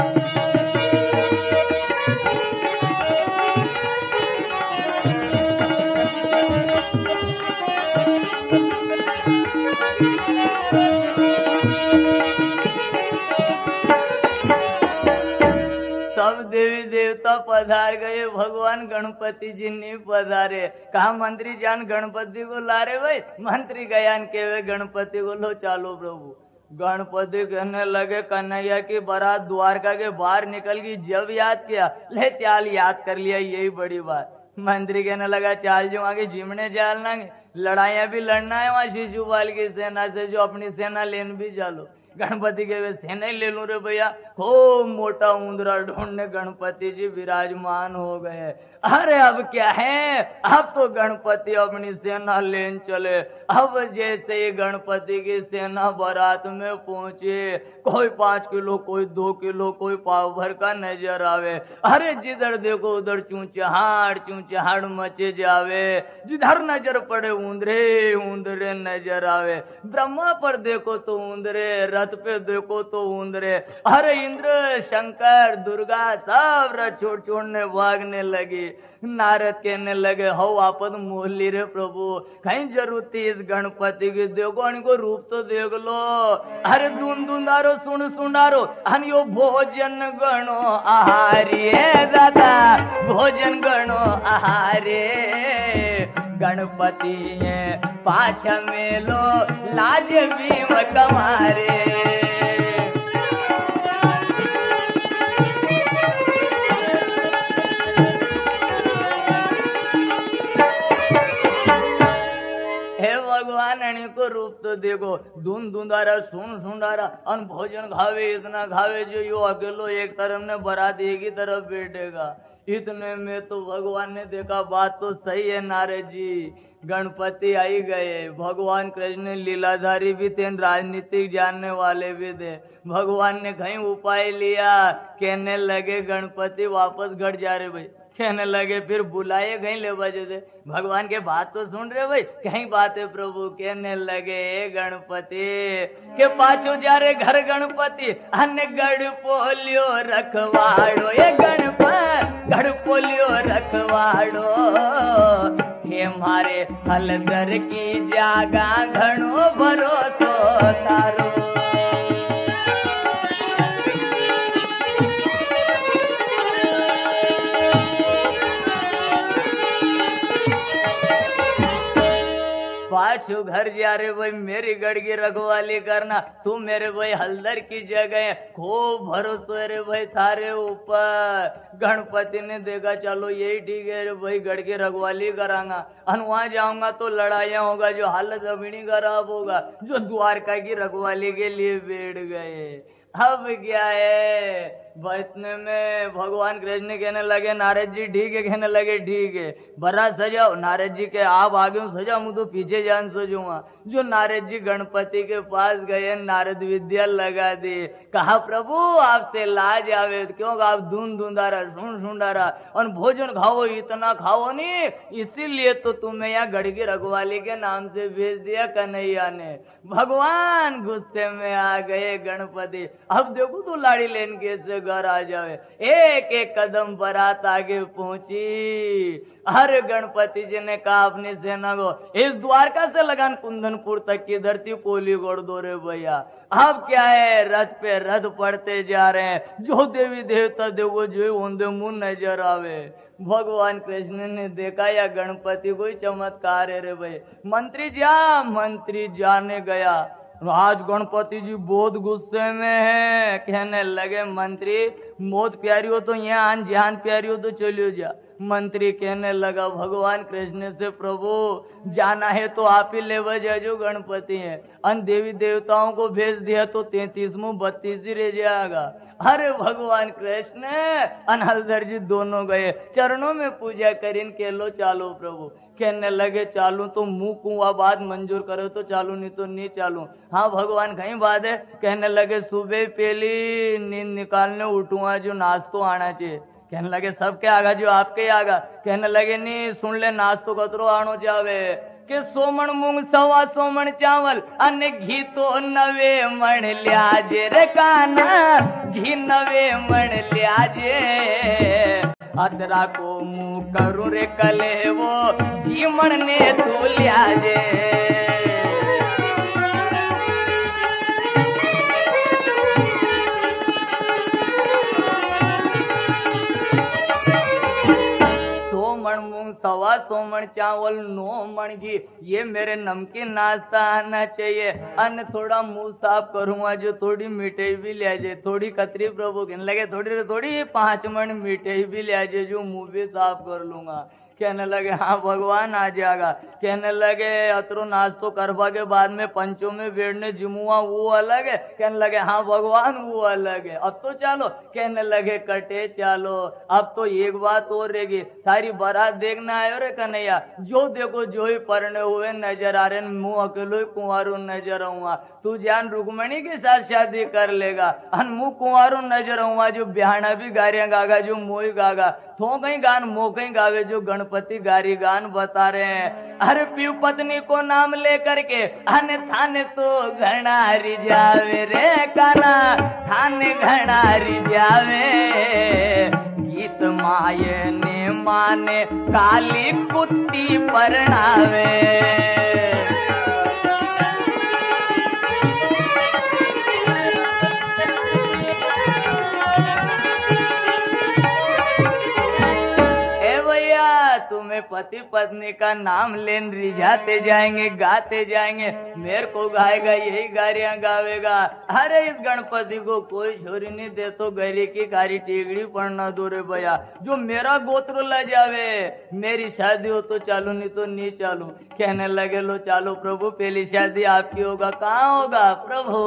देवी देवता पधार गए, भगवान गणपति जी नहीं पधारे। कहा मंत्री जान गणपति को ला रहे भाई। मंत्री गयान के वे गणपति को लो चालो प्रभु। गणपति कहने लगे कन्हैया की बारात द्वारका के बाहर निकल गई। जब याद किया ले चाल याद कर लिया, यही बड़ी बात। मंत्री कहने लगा चाल जो आगे जिमने जालना, लड़ाइयां भी लड़ना है वहां शिशुपाल की सेना से, जो अपनी सेना लेन भी चालो। गणपति के वे सेना ही ले लूं रे भैया। खूब मोटा ऊंदरा ढूंढने गणपति जी विराजमान हो गए। अरे अब क्या है, अब तो गणपति अपनी सेना लेन चले। अब जैसे ही गणपति की सेना बारात में पहुंचे, कोई 5 किलो, कोई 2 किलो, कोई पाव भर का नजर आवे। अरे जिधर देखो उधर चूंचहाड़ मचे जावे। जिधर नजर पड़े ऊंदरे ऊंदरे नजर आवे। ब्रह्मा पर देखो तो ऊंदरे, रथ पे देखो तो ऊंदरे। अरे इंद्र शंकर दुर्गा सब रथ छोड़ने भागने लगी। नारद कहने लगे हो आपद मोहली रे प्रभु, कहीं जरूरत थी इस गणपति की, देखो इनको रूप तो देख लो। अरे दूंदारो सुनारो अनियो भोजन गणो आहारी दादा, भोजन गणो आहारे। गणपति पाछ मेलो लाज भीम कमारे। भगवान को रूप तो देखो, धुंधारा सुंडारा अन भोजन खावे इतना खावे जो यो अकेलो एक तरफ ने बारात एक ही तरफ बैठेगा। इतने में तो भगवान ने देखा बात तो सही है नारद जी, गणपति आई गए। भगवान कृष्ण लीलाधारी भी थे, राजनीतिक जानने वाले भी थे। भगवान ने कहीं उपाय लिया, कहने लगे गणपति वापस घर जा रहे भाई। कहने लगे फिर बुलाए कहीं ले बजे थे। भगवान के बात तो सुन रहे भाई, कहीं बात है प्रभु। कहने लगे गणपति के पाछो जा रहे घर गणपति, अन्य गढ़ पोलियो रखवाड़ो। ये गढ़ पोलियो रखवाड़ो। हे मारे हलदर की जागा घणो भरोसो तारो। पाछू घर जा रहे भाई, मेरी गढ़ की रखवाली करना। तू मेरे भाई हल्दर की जगह खूब भरोसा है रे भाई थारे ऊपर। गणपति ने देखा चलो यही ठीक है रे भाई, गढ़ की रखवाली करांगा। वहां जाऊंगा तो लड़ाइयां होगा, जो हालत अभी खराब होगा। जो द्वारका की रखवाली के लिए बैठ गए। अब क्या है, इतने में भगवान कृष्ण कहने लगे नारद जी ठीक है, कहने लगे ठीक है, बड़ा सजाओ। नारद जी के आप आगे हूँ सजा, मुँह तो पीछे जान सजूंगा। जो नारद जी गणपति के पास गए, नारद विद्या लगा दी, कहा प्रभु आपसे लाज आवे, क्यों आप धुन धुंधारा सुंडारा और भोजन खाओ, इतना खाओ नहीं, इसीलिए तो तुम्हें यहाँ गड़गी रखवाली के नाम से भेज दिया कन्हैया ने। भगवान गुस्से में आ गए गणपति, अब देखो तो लाड़ी लेन के से घर आ जावे। एक एक कदम बारात आगे पहुंची। हर गणपति जी ने कहा अपनी सेना को, इस द्वारका से लगान कुंदनपुर तक की धरती कोली गोड़ दो रे भैया। अब क्या है, रथ पे रथ पड़ते जा रहे हैं, जो देवी देवता देखो जो उन्दे मुंह नजर आवे। भगवान कृष्ण ने देखा या गणपति कोई चमत्कार है रे भाई। मंत्री जाने गया, आज गणपति जी बहुत गुस्से में है। कहने लगे मंत्री मौत प्यारी हो तो यहाँ आन, जान प्यारी हो तो चलियो जा। मंत्री कहने लगा भगवान कृष्ण से, प्रभु जाना है तो आप ही ले वजह जो गणपति है, अन देवी देवताओं को भेज दिया तो 33 32 ही रह जाएगा। अरे भगवान कृष्ण अनहलधर जी दोनों गए, चरणों में पूजा करीन के लो चालो प्रभु। कहने लगे चालू तो मुंह कुआ बात मंजूर करो तो चालू, नहीं तो नहीं चालू। हाँ भगवान कहीं बात है। कहने लगे सुबह पहली नींद निकालने उठूंगा जो नाश्तो आना चाहिए। कहने लगे सबके आगा जो आपके ही आगा। कहने लगे नहीं सुन ले नाश्तो कतरो आनो जावे के 100 मण मूंग 125 मण चावल अने घी तो 9 मण ल्याजे रे काना, घी 9 मण ल्याजे। अदरा को मुंह करूं रे कले वो जीमण ने तू ल्याजे। मूंग 125 मण चावल 9 मण घी, ये मेरे नमकीन नाश्ता आना चाहिए। अन्न थोड़ा मुंह साफ करूंगा जो थोड़ी मिठाई भी ले जाए। थोड़ी कतरी प्रभु कहने लगे थोड़ी 5 मण मिठाई भी ले जाए जो मुंह भी साफ कर लूंगा। कहने लगे हाँ भगवान आ जाएगा। कहने लगे अतरो नाश्तो करवा के बाद में पंचों में बैठने जिमुआ वो अलग है। कहने लगे हाँ भगवान वो अलग है। अब तो चलो। कहने लगे कटे चलो। अब तो एक बात और रहेगी, सारी बारात देखना आयो रे कन्हैया, जो देखो जो ही परने हुए नजर आ रहे, मुंह अकेलो ही कुंवारू नजर आऊंगा। तू जान रुक्मणी के साथ शादी कर लेगा, अन मुंह कुंवारू नजर आऊंगा जो ब्याहना भी गारियां गागा जो मोई गागा, थो कहीं गान मो कहीं गावे जो गणपति गारी गान बता रहे हैं। अरे पीव पत्नी को नाम लेकर के अने थाने तो घनारी जावे रे काना, थाने घनारी जावे। गीत माये ने माने काली कुत्ती परणावे। तुम्हें पति पत्नी का नाम लेन रिझाते जाएंगे, गाते जाएंगे, मेरे को गाएगा यही गारियां गावेगा। अरे इस गणपति को कोई छोरी नहीं दे तो गरी की कारी टीगड़ी पड़ना दूर भैया, जो मेरा गोत्र ला जावे। मेरी शादी हो तो चालू, नहीं तो नहीं चालू। कहने लगे लो चालो प्रभु, पहली शादी आपकी होगा। कहाँ होगा प्रभु?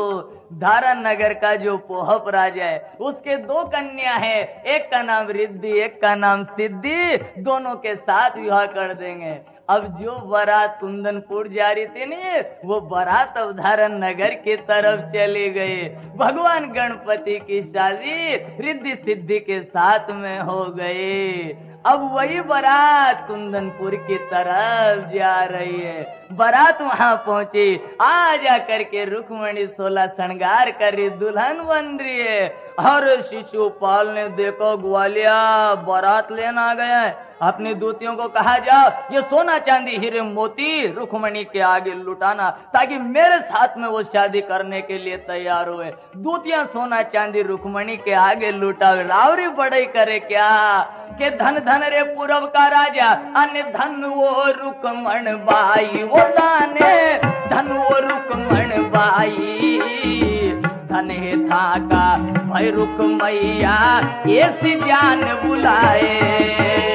धारण नगर का जो पोहप राजा है उसके 2 कन्या है, एक का नाम रिद्धि, एक का नाम सिद्धि, दोनों के साथ विवाह कर देंगे। अब जो बारात कुंदनपुर जा रही थी नहीं, वो बारात अब धारण नगर की तरफ चली गई। भगवान गणपति की शादी रिद्धि सिद्धि के साथ में हो गई। अब वही बारात कुंदनपुर की तरफ जा रही है। बारात वहां पहुंची, आ जा करके रुक्मणी 16 श्रृंगार करी दुल्हन बन रही है। और शिशुपाल ने देखो ग्वालिया बारात लेना आ गया है, अपनी दूतियों को कहा जाओ ये सोना चांदी हीरे मोती रुक्मणी के आगे लुटाना, ताकि मेरे साथ में वो शादी करने के लिए तैयार हुए। दूतियां सोना चांदी रुक्मणी के आगे लुटावे। रावरी बड़ाई करे क्या के धन धन रे पूरब का राजा, अन्य धन वो रुक्मण बाई, वो दाने धन वो रुक्मण बाई। धन है था का भाई रुक्मैया ऐसी जान बुलाए।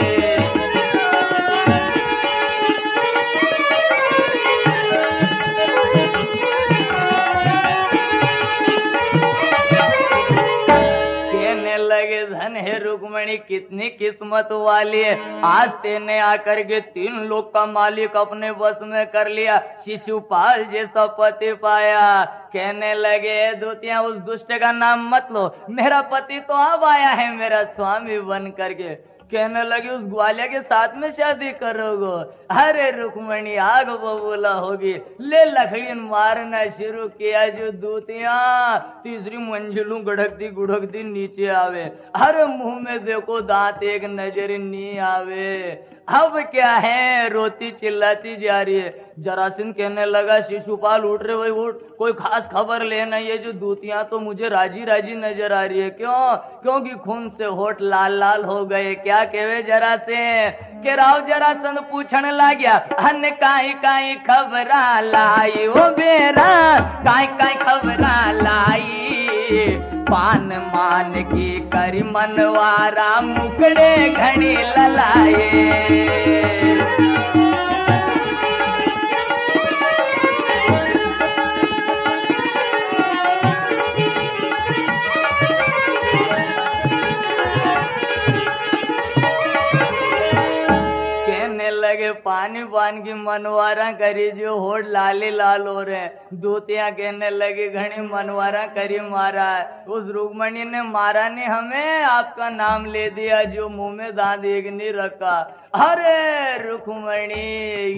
हे रुक्मणी कितनी किस्मत वाली है, आज तेने आकर के 3 लोक का मालिक अपने वश में कर लिया, शिशुपाल जैसा पति पाया। कहने लगे दूतिया उस दुष्ट का नाम मत लो, मेरा पति तो अब आया है मेरा स्वामी बन करके। कहने लगे उस ग्वालिया के साथ में शादी करोगो? अरे रुक्मणी आग बबूला होगी। ले लकड़ी मारना शुरू किया। जो दूतिया 3री मंजिलों गढ़कती गुढ़कती नीचे आवे, अरे मुंह में देखो दांत एक नजर नहीं आवे। अब क्या है, रोती चिल्लाती जा रही है। जरासिंध कहने लगा शिशुपाल उठ रहे भाई उठ, कोई खास खबर लेना। ये जो दूतियां तो मुझे राजी राजी नजर आ रही है। क्यों? क्योंकि खून से होठ लाल लाल हो गए। क्या कहवे जरासिंध के राव जरासिंध पूछने लग गया, अन्य काई काई खबरा लाई ओ बेरा, काई काई खबरा लाई, पान मान की करी मनवारा, मुकड़े घड़ी ललाए। पानी पान की मनवारा करी जो होठ लाले लाल हो रहे। दूतियां कहने लगी घनी मनवारा करी मारा। उस रुक्मणी ने मारा नहीं हमें, आपका नाम ले दिया जो मुंह में दांत एक नहीं रखा। अरे रुक्मणी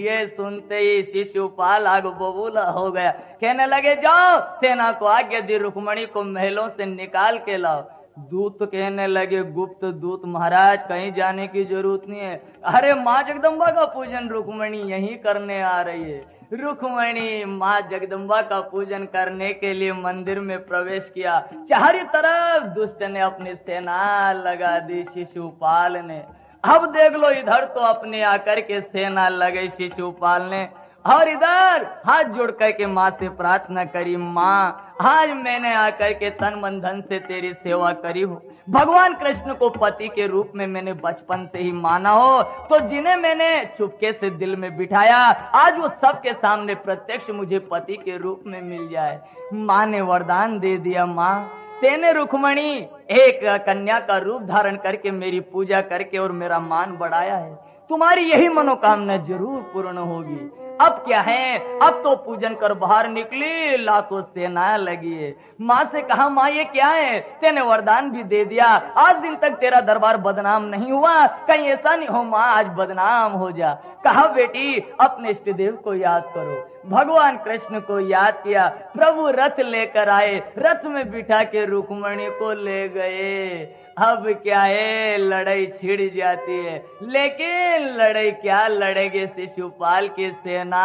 ये सुनते ही शिशुपाल आग बबूला हो गया। कहने लगे जाओ सेना को आज्ञा दी, रुक्मणी को महलों से निकाल के लाओ। दूत कहने लगे गुप्त दूत महाराज कहीं जाने की जरूरत नहीं है। अरे माँ जगदम्बा का पूजन रुक्मणी यहीं करने आ रही है। रुक्मणी माँ जगदम्बा का पूजन करने के लिए मंदिर में प्रवेश किया। चारों तरफ दुष्ट ने अपनी सेना लगा दी शिशुपाल ने। अब देख लो इधर तो अपने आकर के सेना लगे शिशुपाल ने, और इधर हाथ जोड़ करके माँ से प्रार्थना करी, माँ आज मैंने आकर के तन मन धन से तेरी सेवा करी हो। भगवान कृष्ण को पति के रूप में मैंने बचपन से ही माना हो, तो जिन्हें मैंने चुपके से दिल में बिठाया आज वो सबके सामने प्रत्यक्ष मुझे पति के रूप में मिल जाए। माँ ने वरदान दे दिया, माँ तेने रुक्मणी एक कन्या का रूप धारण करके मेरी पूजा करके और मेरा मान बढ़ाया है, तुम्हारी यही मनोकामना जरूर पूर्ण होगी। अब क्या है, अब तो पूजन कर बाहर निकली, लाखों सेना लगी है। माँ से कहा माँ ये क्या है, तेने वरदान भी दे दिया, आज दिन तक तेरा दरबार बदनाम नहीं हुआ, कहीं ऐसा नहीं हो माँ आज बदनाम हो जा। कहा बेटी अपने इष्ट देव को याद करो। भगवान कृष्ण को याद किया, प्रभु रथ लेकर आए, रथ में बिठा के रुक्मणी को ले गए। अब क्या है, लड़ाई छिड़ जाती है, लेकिन लड़ाई क्या लड़ेगी शिशुपाल की सेना,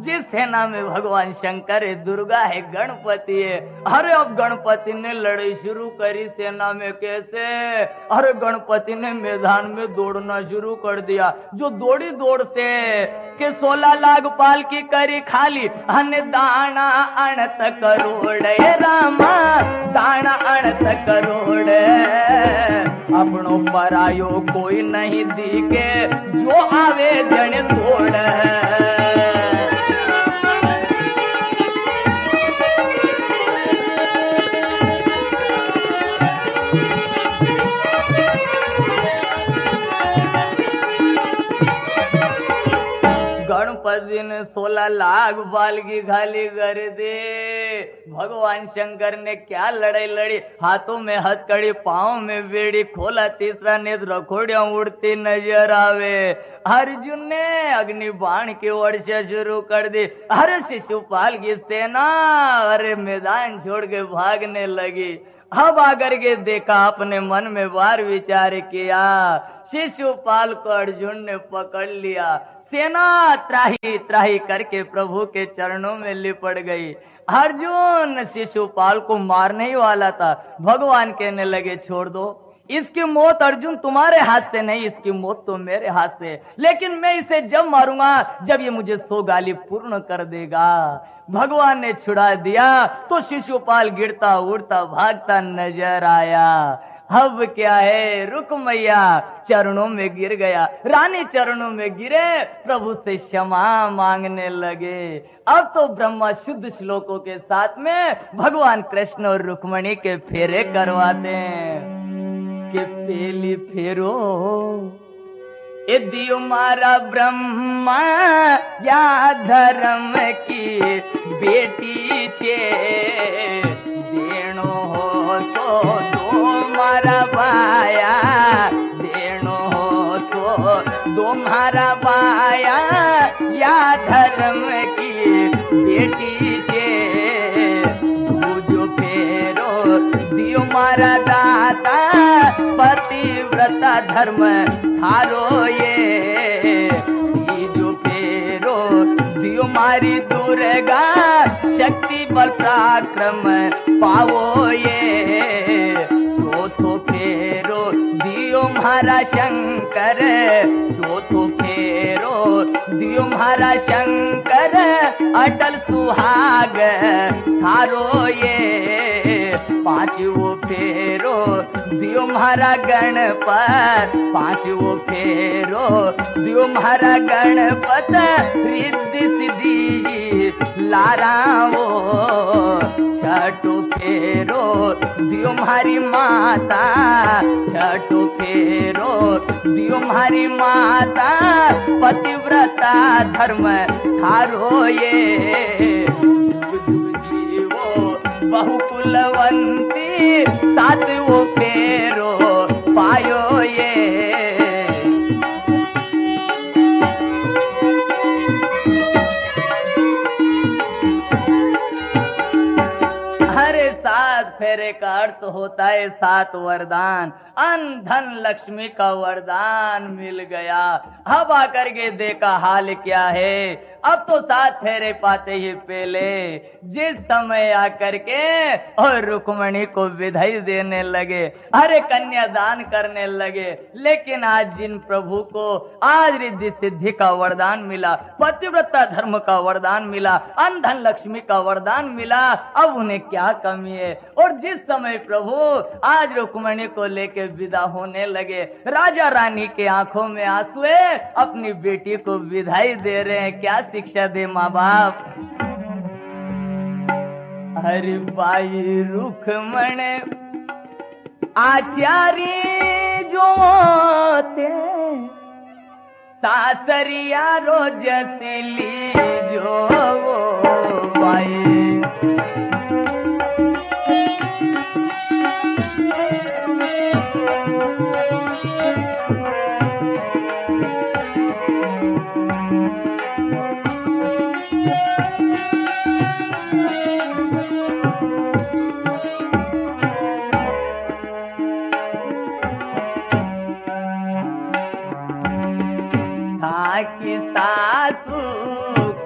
जिस सेना में भगवान शंकर है, दुर्गा है, गणपति है। अरे अब गणपति ने लड़ाई शुरू करी सेना में। कैसे? अरे गणपति ने मैदान में दौड़ना शुरू कर दिया। जो दौड़ी दौड़ से के 16 लाख पाल की करी खाली, अन्य दाना अणत करोड़ रामा, दाना अणत करोड़, अपनों परायो कोई नहीं दिखे, जो आवे जन तोड़। गणपति ने 16 लाख बाल की खाली कर दे। भगवान शंकर ने क्या लड़ाई लड़ी, हाथों में हथकड़ी, पांव में बेड़ी, खोला तीसरा नेत्र, रखोड़ियां उड़ती नजर आवे। अर्जुन ने अग्नि बाण की वर्षा शुरू कर दी। अरे शिशुपाल की सेना अरे मैदान छोड़ के भागने लगी। अब आकर के देखा, अपने मन में वार विचार किया, शिशुपाल को अर्जुन ने पकड़ लिया। सेना त्राही त्राही करके प्रभु के चरणों में लिपट गई। अर्जुन शिशुपाल को मारने ही वाला था, भगवान कहने लगे छोड़ दो, इसकी मौत अर्जुन तुम्हारे हाथ से नहीं, इसकी मौत तो मेरे हाथ से, लेकिन मैं इसे जब मारूंगा जब ये मुझे 100 गाली पूर्ण कर देगा। भगवान ने छुड़ा दिया तो शिशुपाल गिरता उड़ता भागता नजर आया। अब क्या है, रुक्मैया चरणों में गिर गया, रानी चरणों में गिरे, प्रभु से क्षमा मांगने लगे। अब तो ब्रह्मा शुद्ध श्लोकों के साथ में भगवान कृष्ण और रुक्मणी के फेरे करवाते हैं। के पेली फेरो ए दियो मारा ब्रह्मा या धर्म की बेटी छे देनो हो तो दो मारा बाया देनो हो तो दो मारा बाया या धर्म की बेटी छे जो फेरो दियो मारा दाता पतिव्रता धर्म थारो ये जो फेरो दियो मारी दुर्गा शक्ति बल पराक्रम पावो ये चौथो फेरो दियो मारा शंकर चौथो फेरो दियो मारा शंकर अटल सुहाग थारो ये पांचवो फेरो दियो मारा गणपत पांचवो फेरो दियो मारा गणपत रिद्धि सिद्धि लारावो छठो फेरो दियो मारी माता छठो फेरो दियो मारी माता पतिव्रता धर्म थारो ये बहुकुलवंती सातवो फेरो पायो ये हरे सात फेरे का अर्थ होता है सात वरदान। अन्न धन लक्ष्मी का वरदान मिल गया। अब आकर के देखा हाल क्या है। अब तो सात फेरे पाते ही पहले जिस समय आकर के और रुक्मणी को विदाई देने लगे, अरे कन्यादान करने लगे, लेकिन आज जिन प्रभु को आज रिद्धि सिद्धि का वरदान मिला, पतिव्रता धर्म का वरदान मिला, अन्न धन लक्ष्मी का वरदान मिला, अब उन्हें क्या कमी है। और जिस समय प्रभु आज रुक्मणी को लेके विदा होने लगे, राजा रानी के आंखों में आंसू है, अपनी बेटी को विदाई दे रहे हैं। क्या शिक्षा दे माँ बाप। हरि बाई रुक्मण आचार्य जो ते सासरिया रोजसली जो बाई सासू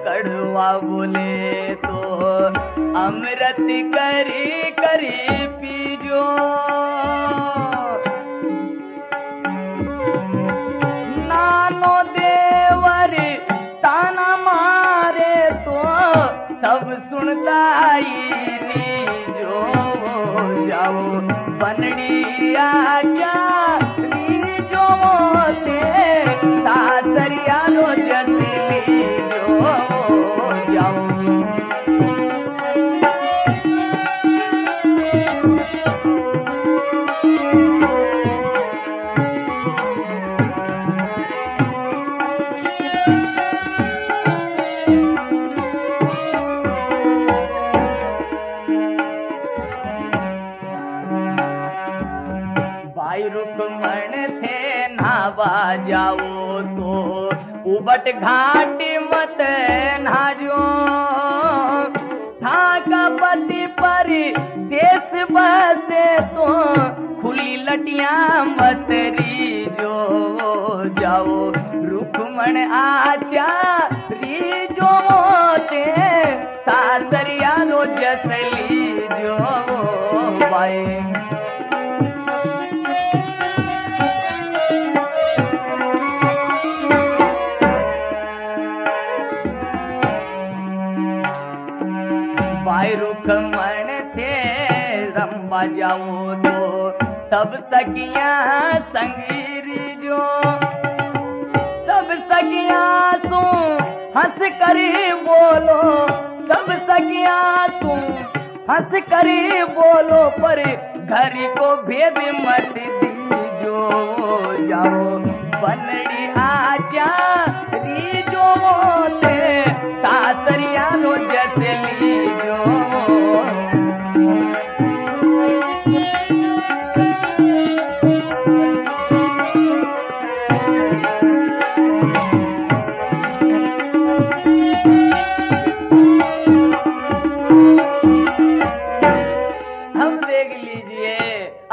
कड़वा बोले तो अमृत करी करी पीजो, नानो देवर ताना मारे तो सब सुनता ही जो जाओ बनड़ी आजा जो सासरिया रोजसली जो जाओ। भाई रुक्मण थे नावा जाओ तो उबट घाट मत नाजो, था का पति पर देश बसे तो खुली लटियां मत रीजो जाओ। रुक्मण आचा रीजो ते सासरिया रोजसली जो भाई। भाई रुक्मण थे रंबा जाओ तो सब सखियां संगीरी जो, सब सखियां तू हंस करी बोलो, सब सखियां तू हंस करी बोलो, पर घर को भेद मत दी लीजो जाओ बनड़ी आजा लीजो से सासरिया रो जैसे लीजो।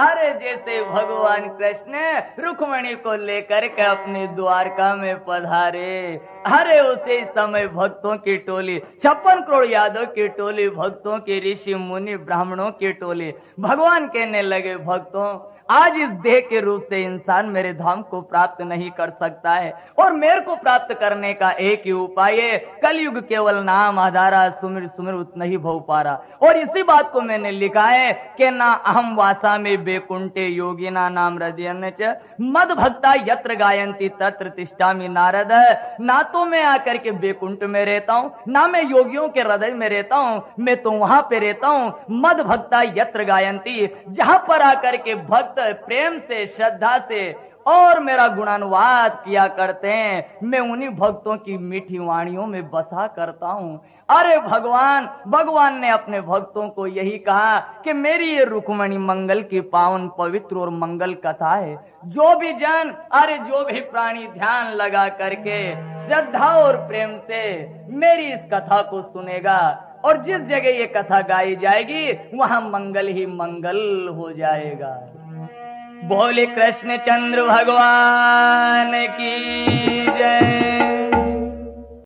अरे जैसे भगवान कृष्ण रुक्मणी को लेकर के अपने द्वारका में पधारे, अरे उसे समय भक्तों की टोली, 56 करोड़ यादव की टोली, भक्तों की, ऋषि मुनि ब्राह्मणों की टोली, भगवान कहने लगे भक्तों आज इस देह के रूप से इंसान मेरे धाम को प्राप्त नहीं कर सकता है और मेरे को प्राप्त करने का एक ही उपाय है, कलयुग केवल नाम आधारा सुमिर सुमिर उतना ही भव पारा। और इसी बात को मैंने लिखा है कि ना अहम वासा में बेकुंठे योगिना नाम हृदय च मद भक्ता यत्र गायंती तत्र तिष्ठामि नारद। ना तो मैं आकर के बेकुंठ में रहता हूँ, ना मैं योगियों के हृदय में रहता हूँ, मैं तो वहां पे रहता हूँ मद भक्ता यत्र गायंती, जहां पर आकर के भक्त प्रेम से श्रद्धा से और मेरा गुणानुवाद किया करते हैं, मैं उन्हीं भक्तों की मीठी वाणियों में बसा करता हूं। अरे भगवान ने अपने भक्तों को यही कहा कि मेरी ये रुक्मणी मंगल की पावन पवित्र और मंगल कथा है। जो भी जन, अरे जो भी प्राणी ध्यान लगा करके श्रद्धा और प्रेम से मेरी इस कथा को सुनेगा और जिस जगह ये कथा गाई जाएगी वहां मंगल ही मंगल हो जाएगा। बोले कृष्ण चंद्र भगवान की जय।